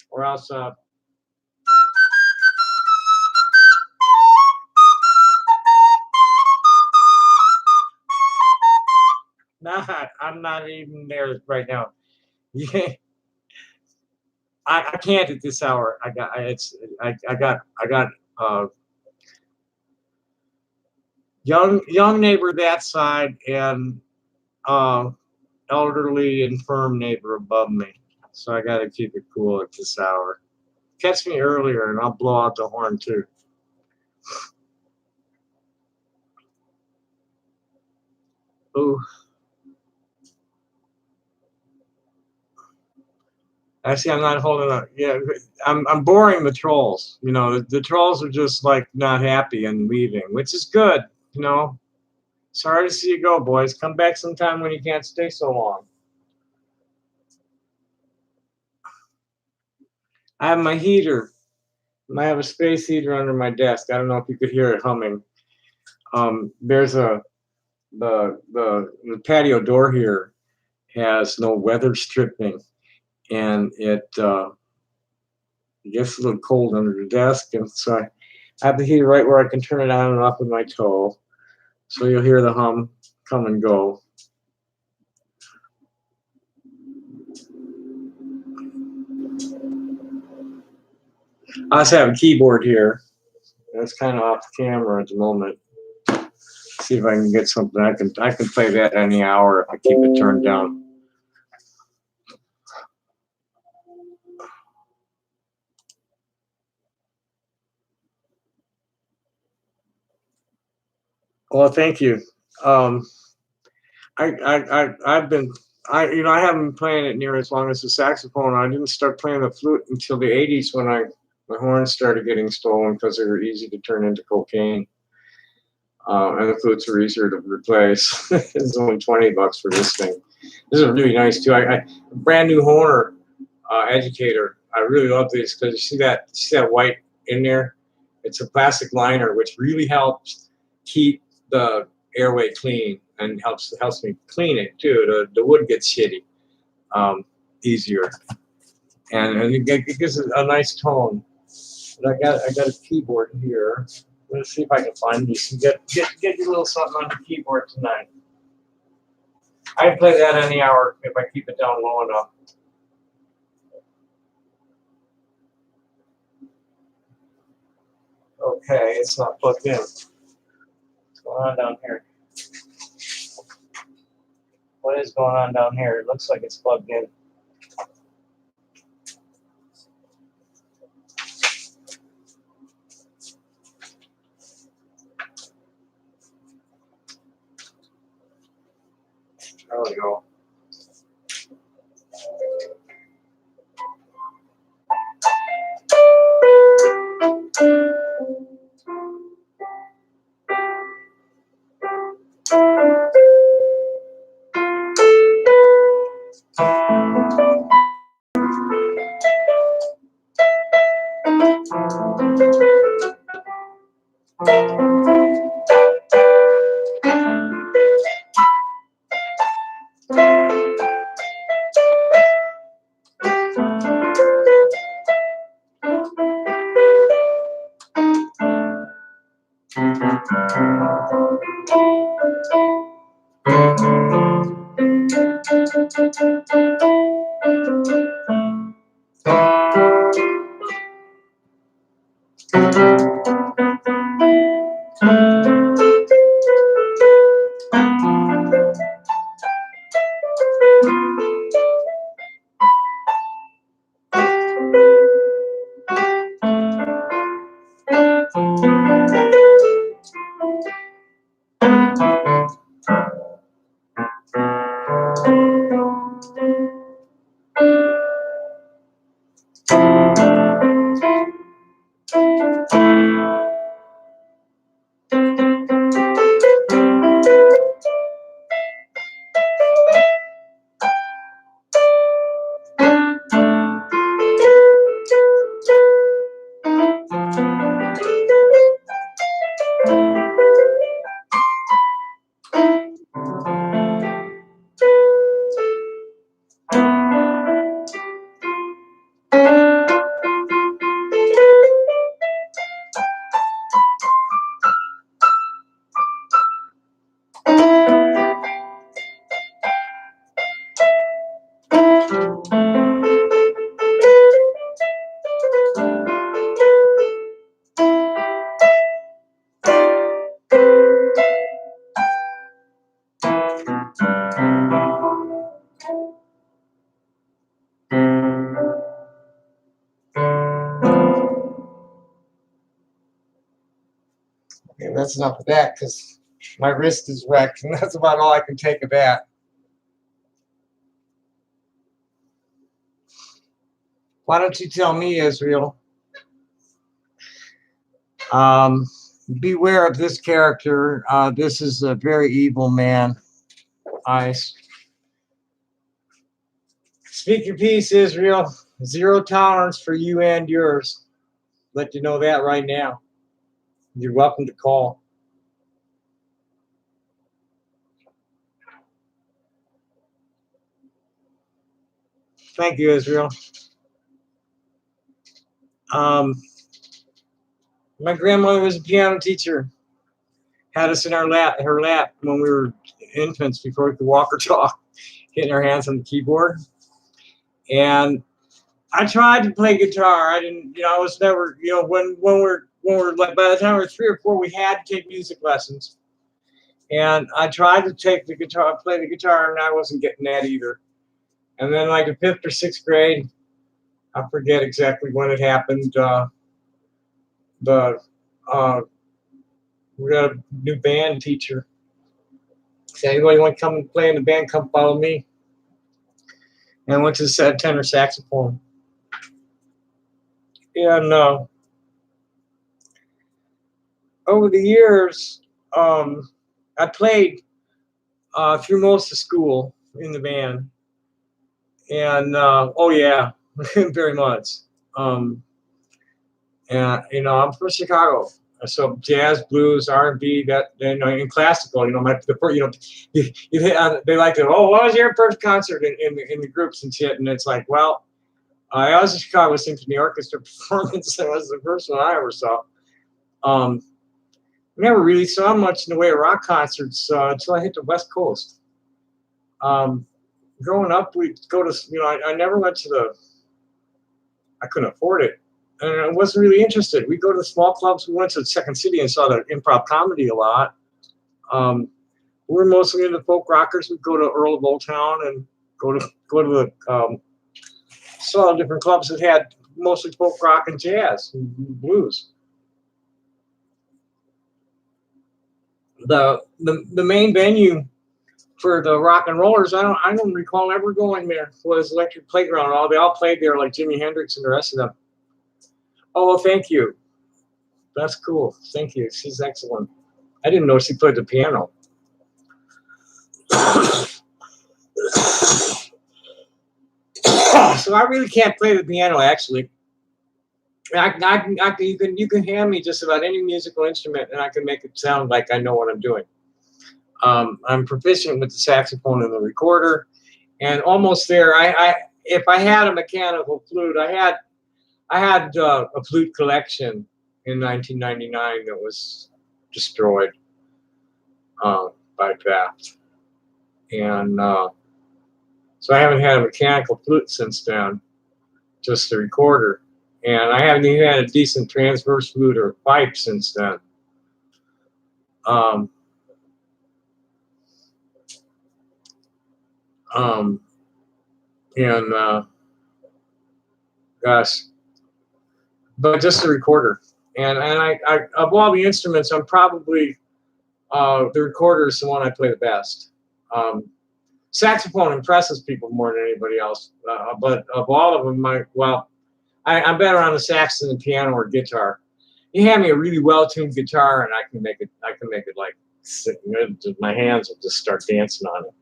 Or else, I'm not even there right now. Yeah, I can't at this hour. I got young neighbor that side and uh, elderly infirm neighbor above me. So I got to keep it cool at this hour. Catch me earlier and I'll blow out the horn too. Ooh. Actually, I'm not holding up. Yeah, I'm boring the trolls. You know, the trolls are just like not happy and leaving, which is good. You know, sorry to see you go, boys. Come back sometime when you can't stay so long. I have my heater. I have a space heater under my desk. I don't know if you could hear it humming. There's the patio door here has no weather stripping, and it gets a little cold under the desk, and so I have the heater right where I can turn it on and off with my toe. So you'll hear the hum come and go. I also have a keyboard here. That's kind of off the camera at the moment. See if I can get something. I can play that any hour if I keep it turned down. Well, thank you. I've been I haven't been playing it near as long as the saxophone. I didn't start playing the flute until the 80s when my horns started getting stolen because they were easy to turn into cocaine. And the flutes are easier to replace. It's only $20 for this thing. This is really nice too. I brand new Horner educator. I really love this because you see that white in there. It's a plastic liner which really helps keep the airway clean and helps me clean it too. The wood gets shitty easier, and it gives it a nice tone. But I got a keyboard here. Let's see if I can find these. Get you a little something on the keyboard tonight. I can play that any hour if I keep it down low enough. Okay, it's not plugged in. What's going on down here? What is going on down here? It looks like it's plugged in. There we go. Okay, that's enough of that because my wrist is wrecked, and that's about all I can take of that. Why don't you tell me, Israel? Beware of this character. This is a very evil man. Speak your piece, Israel. Zero tolerance for you and yours. Let you know that right now. You're welcome to call. Thank you, Israel. My grandmother was a piano teacher. Had us in her lap when we were infants before we could walk or talk, getting our hands on the keyboard. And I tried to play guitar. I didn't, I was never, when we're like, by the time we were 3 or 4, we had to take music lessons. And I tried to take the guitar, play the guitar, and I wasn't getting that either. And then like in 5th or 6th grade, I forget exactly when it happened. We got a new band teacher. Said, anybody want to come and play in the band, come follow me. And I went to the tenor saxophone. And over the years, I played through most of school in the band. And, oh yeah, very much. And, I'm from Chicago. So jazz, blues, R&B, and classical. They like to. Oh, what was your first concert in the groups and shit? And it's like, well, I was a Chicago Symphony Orchestra performance. That was the first one I ever saw. Never really saw much in the way of rock concerts until I hit the West Coast. Growing up, we'd go to. I never went to I couldn't afford it. And I wasn't really interested. We'd go to the small clubs. We went to the Second City and saw the improv comedy a lot. We were mostly into folk rockers. We'd go to Earl of Old Town and go to the saw different clubs that had mostly folk rock and jazz and blues. The main venue for the rock and rollers, I don't recall ever going there, was Electric Playground. They all played there, like Jimi Hendrix and the rest of them. Oh, well, thank you. That's cool. Thank you. She's excellent. I didn't know she played the piano. So I really can't play the piano, actually. You can hand me just about any musical instrument, and I can make it sound like I know what I'm doing. I'm proficient with the saxophone and the recorder, and almost there. If I had a mechanical flute, I had a flute collection in 1999 that was destroyed by theft, and so I haven't had a mechanical flute since then, just the recorder, and I haven't even had a decent transverse flute or pipe since then. Gosh, but just the recorder. And I of all the instruments, I'm probably the recorder is the one I play the best. Saxophone impresses people more than anybody else, but of all of them, I'm better on the sax than the piano or guitar. You hand me a really well-tuned guitar, and I can make it like my hands will just start dancing on it.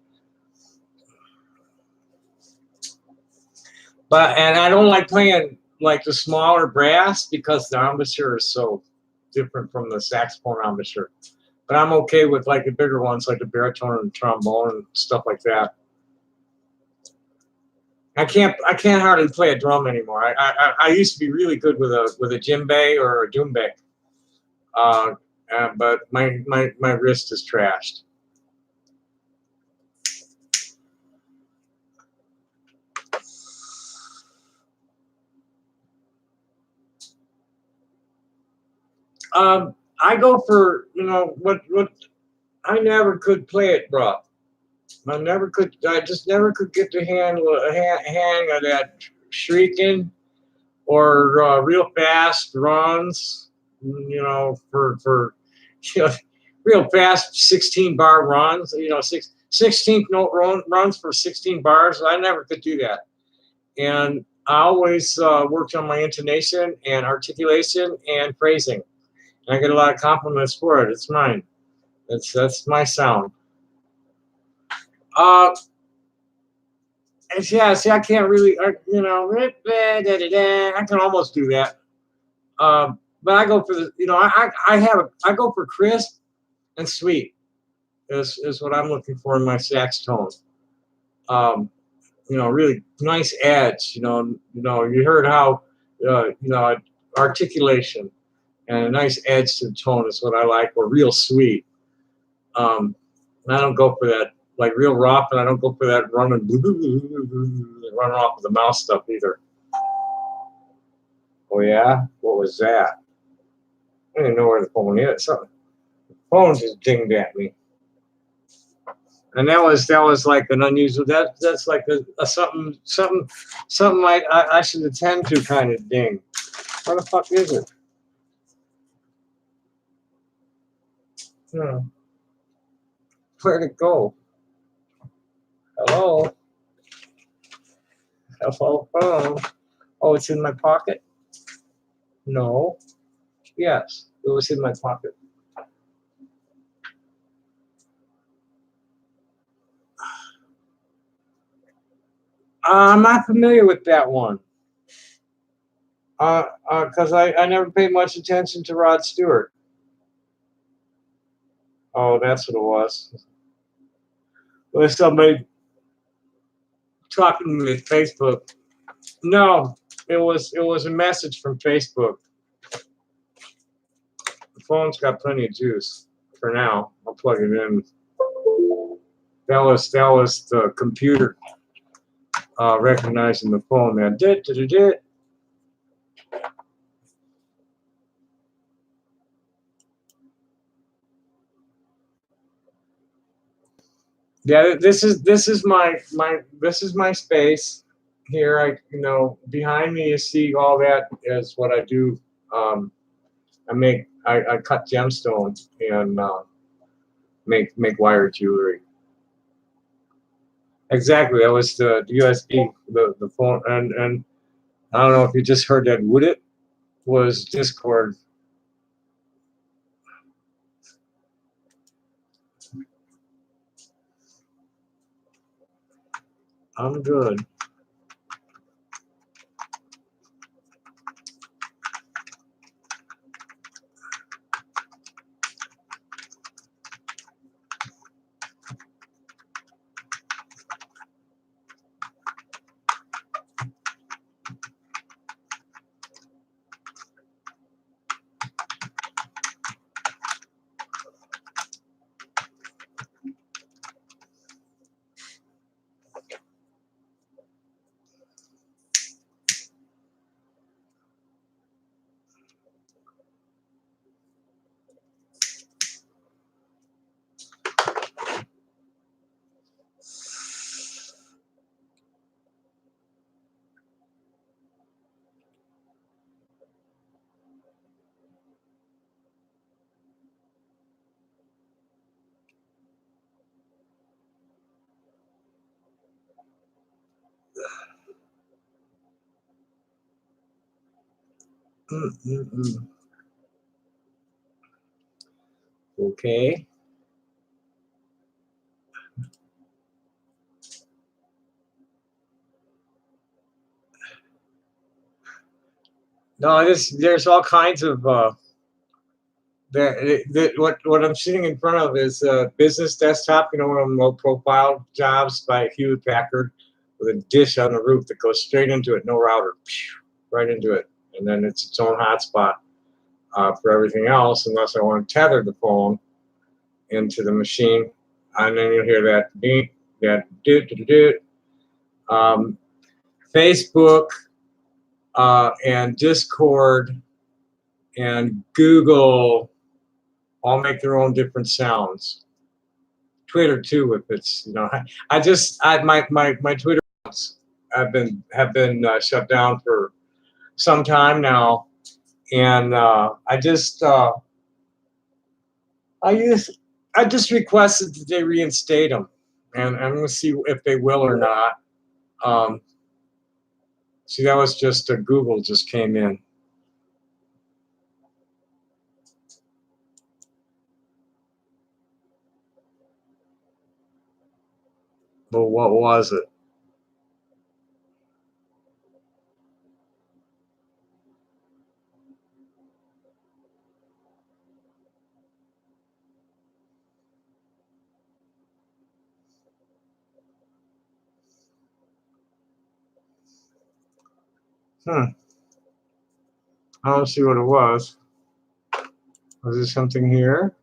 And I don't like playing like the smaller brass because the embouchure is so different from the saxophone embouchure. But I'm okay with like the bigger ones, like the baritone and the trombone and stuff like that. I can't hardly play a drum anymore. I used to be really good with a djembe or a doumbek, but my wrist is trashed. I go for what I never could play it, bro. I just never could get the hang of that shrieking or real fast runs. For real fast 16-bar runs. 16th note runs for 16 bars. I never could do that, and I always worked on my intonation and articulation and phrasing. And I get a lot of compliments for it. It's mine. That's my sound. And yeah, see, I can't really, I can almost do that. But I go for the, I go for crisp and sweet is what I'm looking for in my sax tone. Really nice edge. You heard how, articulation and a nice edge to the tone is what I like, or real sweet. And I don't go for that like real rough, and I don't go for that running off of the mouth stuff either. Oh yeah? What was that? I didn't know where the phone is. The phone just dinged at me. And that was like an unusual. That's like a something like I should attend to kind of ding. Where the fuck is it? Hmm. Where'd it go? Hello? Hello phone. Oh, it's in my pocket? No. Yes, it was in my pocket. I'm not familiar with that one. Because I never paid much attention to Rod Stewart. Oh, that's what it was. It was somebody talking to me at Facebook. No, it was a message from Facebook. The phone's got plenty of juice for now. I'll plug it in. That was the computer recognizing the phone. Man, did. Yeah, this is my space here. Behind me you see all that is what I do. I cut gemstones and make wire jewelry. Exactly, that was the USB, the phone, and I don't know if you just heard that. Would it was Discord. I'm good. Mm-mm-mm. Okay. No, there's all kinds of what I'm sitting in front of is a business desktop. One of them low profile jobs by Hewlett Packard with a dish on the roof that goes straight into it, no router, right into it, and then it's its own hotspot for everything else, unless I want to tether the phone into the machine, and then you'll hear that beep, that do. Facebook and Discord and Google all make their own different sounds. Twitter too, if it's my Twitter accounts have been shut down for some time now, and I just requested that they reinstate them, and I'm gonna see if they will or not. Um, see, that was just Google just came in. But what was it? I don't see what it was. Was there something here?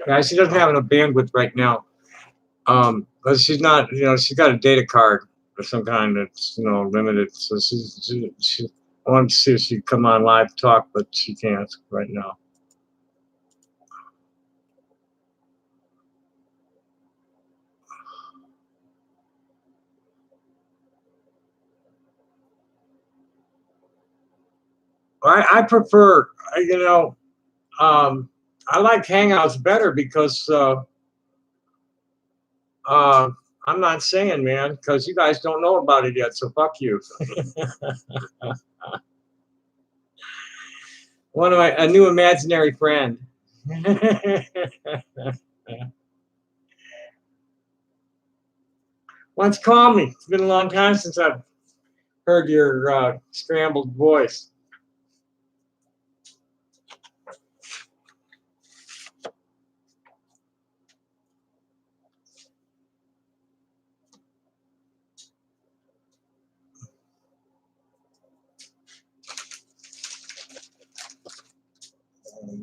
Yeah, she doesn't have enough bandwidth right now. But she's not, she's got a data card of some kind that's, limited. So she I wanted to see if she'd come on live to talk, but she can't right now. I prefer, I like Hangouts better because I'm not saying, man, because you guys don't know about it yet, so fuck you. A new imaginary friend. Once call me. It's been a long time since I've heard your scrambled voice.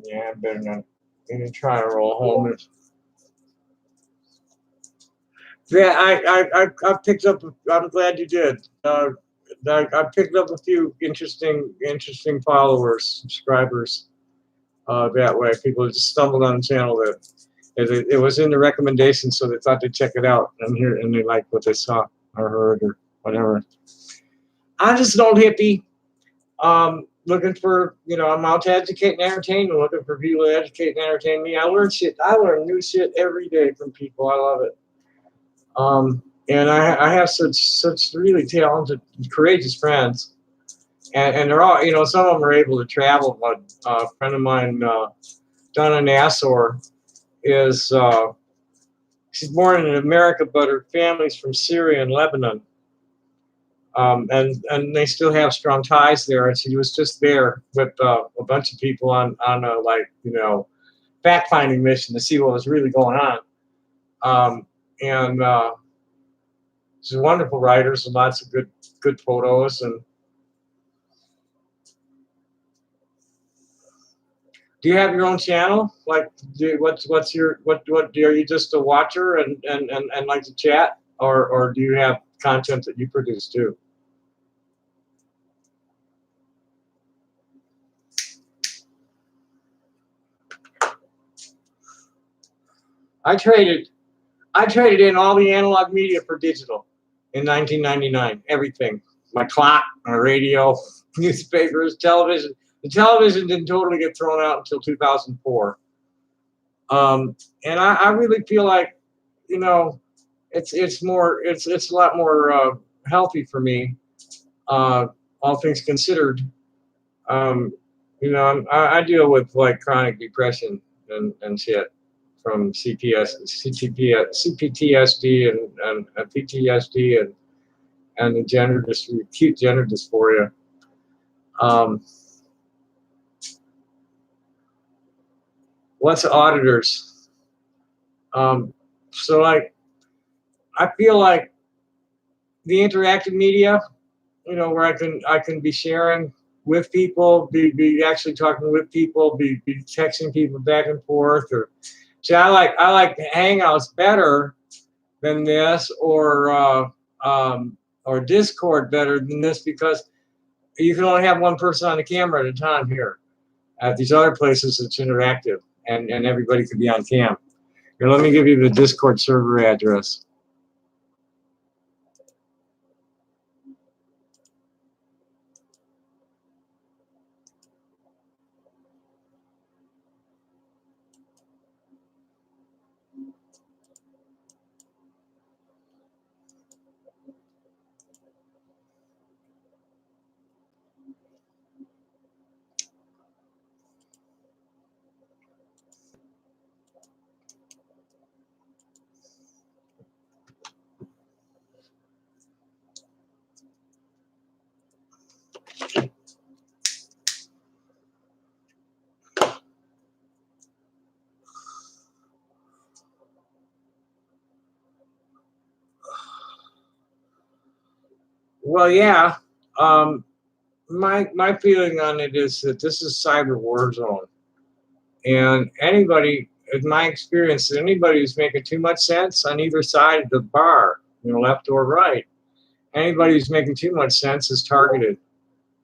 Yeah, I better not. I'm gonna try to roll home. Yeah, I picked up. I'm glad you did. I picked up a few interesting followers, subscribers. That way, people just stumbled on the channel that it was in the recommendations, so they thought they'd check it out and they liked what they saw or heard or whatever. I'm just an old hippie. Looking for, I'm out to educate and entertain, and looking for people to educate and entertain me. I learn shit. I learn new shit every day from people. I love it. And I have such really talented, courageous friends, and they're all, some of them are able to travel. But a friend of mine, Donna Nassor, is she's born in America, but her family's from Syria and Lebanon. And they still have strong ties there. And she was just there with a bunch of people on a fact-finding mission to see what was really going on. And she's wonderful writers and lots of good photos. And do you have your own channel? Like, what's your what are you just a watcher and like to chat, or do you have content that you produce too? I traded in all the analog media for digital in 1999. Everything, my clock, my radio, newspapers, television. The television didn't totally get thrown out until 2004. And I really feel like, it's a lot more healthy for me, all things considered. I deal with like chronic depression and shit from CPTSD and PTSD and the acute gender dysphoria. What's auditors? So like, I feel like the interactive media, where I can be sharing with people, be actually talking with people, be texting people back and forth, or see, I like Hangouts better than this, or Discord better than this, because you can only have one person on the camera at a time here. At these other places, it's interactive, and everybody could be on cam. Here, let me give you the Discord server address. Well, yeah. My feeling on it is that this is cyber war zone, and anybody, in my experience, anybody who's making too much sense on either side of the bar, left or right, anybody who's making too much sense is targeted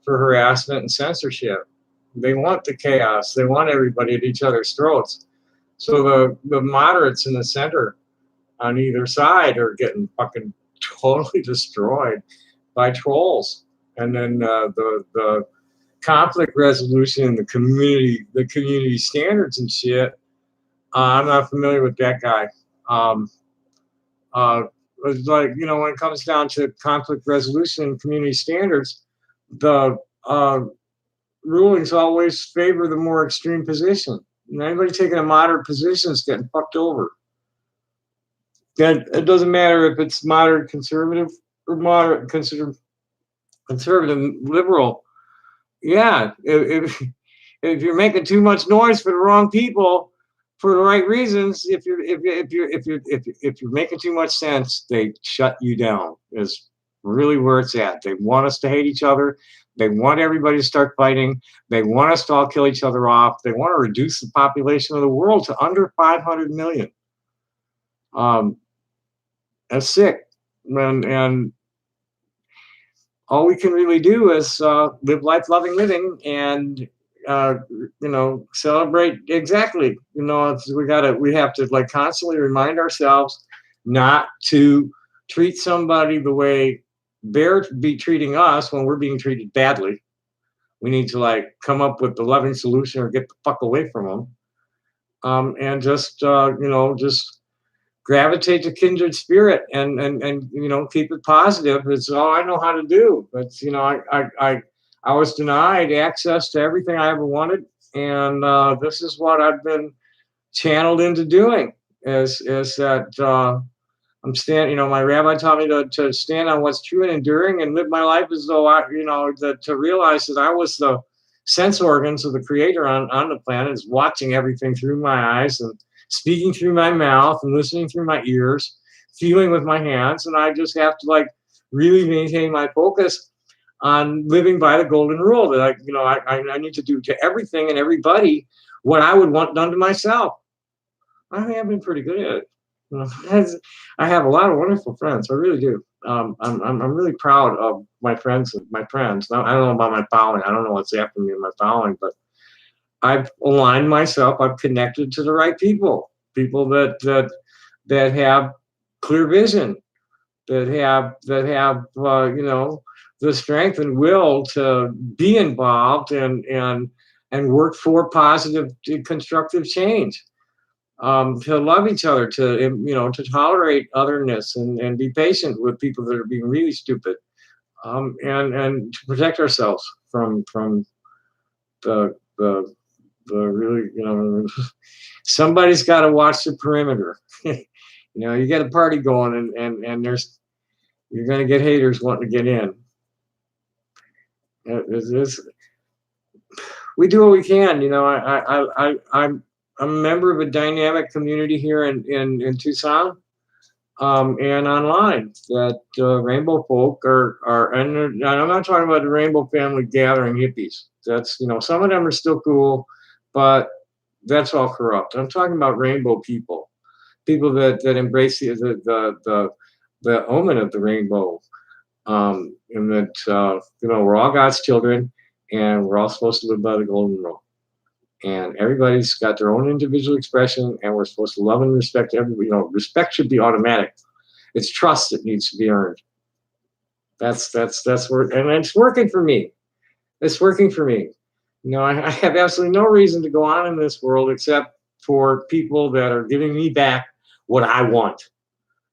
for harassment and censorship. They want the chaos. They want everybody at each other's throats. So the moderates in the center on either side are getting fucking totally destroyed by trolls. And then the conflict resolution, the community standards and shit. I'm not familiar with that guy. It's like, when it comes down to conflict resolution and community standards, the rulings always favor the more extreme position. Anybody taking a moderate position is getting fucked over. It doesn't matter if it's moderate conservative or moderate conservative liberal. Yeah, if you're making too much noise for the wrong people, for the right reasons, if you're making too much sense, they shut you down. Is really where it's at. They want us to hate each other. They want everybody to start fighting. They want us to all kill each other off. They want to reduce the population of the world to under 500 million. That's sick. And all we can really do is live life loving living and celebrate. Exactly. We have to like constantly remind ourselves not to treat somebody the way they're be treating us when we're being treated badly. We need to like come up with the loving solution or get the fuck away from them. And just gravitate to kindred spirit and keep it positive. It's all I know how to do. But I was denied access to everything I ever wanted, and this is what I've been channeled into doing. Is that I'm standing. My rabbi taught me to stand on what's true and enduring, and live my life as though to realize that I was the sense organs of the Creator on the planet, is watching everything through my eyes and speaking through my mouth and listening through my ears, feeling with my hands, and I just have to like really maintain my focus on living by the golden rule that I need to do to everything and everybody what I would want done to myself. I think I've been pretty good at it. I have a lot of wonderful friends. I really do. I'm really proud of my friends. Now, I don't know about my following. I don't know what's after me in my following, but I've aligned myself. I've connected to the right people that have clear vision, that have the strength and will to be involved and work for positive, constructive change. To love each other, to tolerate otherness and be patient with people that are being really stupid, and to protect ourselves from the really, somebody's got to watch the perimeter. You get a party going and you're going to get haters wanting to get in. We do what we can. I'm a member of a dynamic community here in Tucson, and online that rainbow folk are, and I'm not talking about the rainbow family gathering hippies. That's, some of them are still cool, but that's all corrupt. I'm talking about rainbow people that embrace the omen of the rainbow, and that we're all God's children, and we're all supposed to live by the golden rule. And everybody's got their own individual expression, and we're supposed to love and respect everybody. Respect should be automatic. It's trust that needs to be earned. That's where, and it's working for me. It's working for me. I have absolutely no reason to go on in this world except for people that are giving me back what I want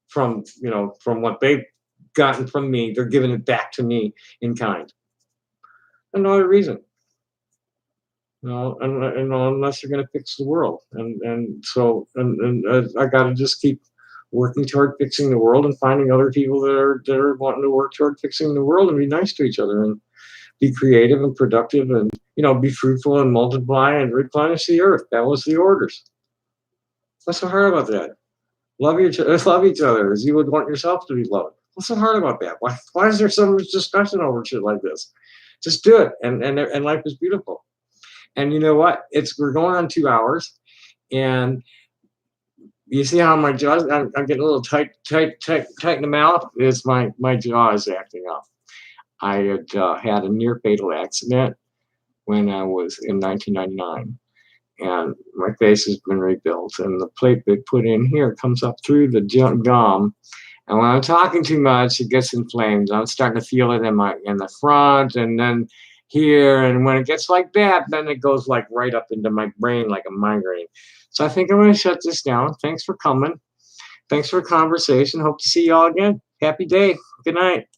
from what they've gotten from me. They're giving it back to me in kind. And no other reason. Unless you're going to fix the world, and I got to just keep working toward fixing the world and finding other people that are wanting to work toward fixing the world and be nice to each other and be creative and productive and be fruitful and multiply and replenish the earth. That was the orders. What's so hard about that? Love each other as you would want yourself to be loved. What's so hard about that? Why is there so much discussion over shit like this? Just do it, and life is beautiful. And you know what? We're going on 2 hours, and You see how my jaws, I'm getting a little tight in the mouth? It's my jaw is acting up. I had had a near fatal accident when I was in 1999, and my face has been rebuilt, and the plate they put in here comes up through the gum. And when I'm talking too much, it gets inflamed. I'm starting to feel it in the front, and then here. And when it gets like that, then it goes like right up into my brain like a migraine. So I think I'm going to shut this down. Thanks for coming. Thanks for the conversation. Hope to see y'all again. Happy day. Good night.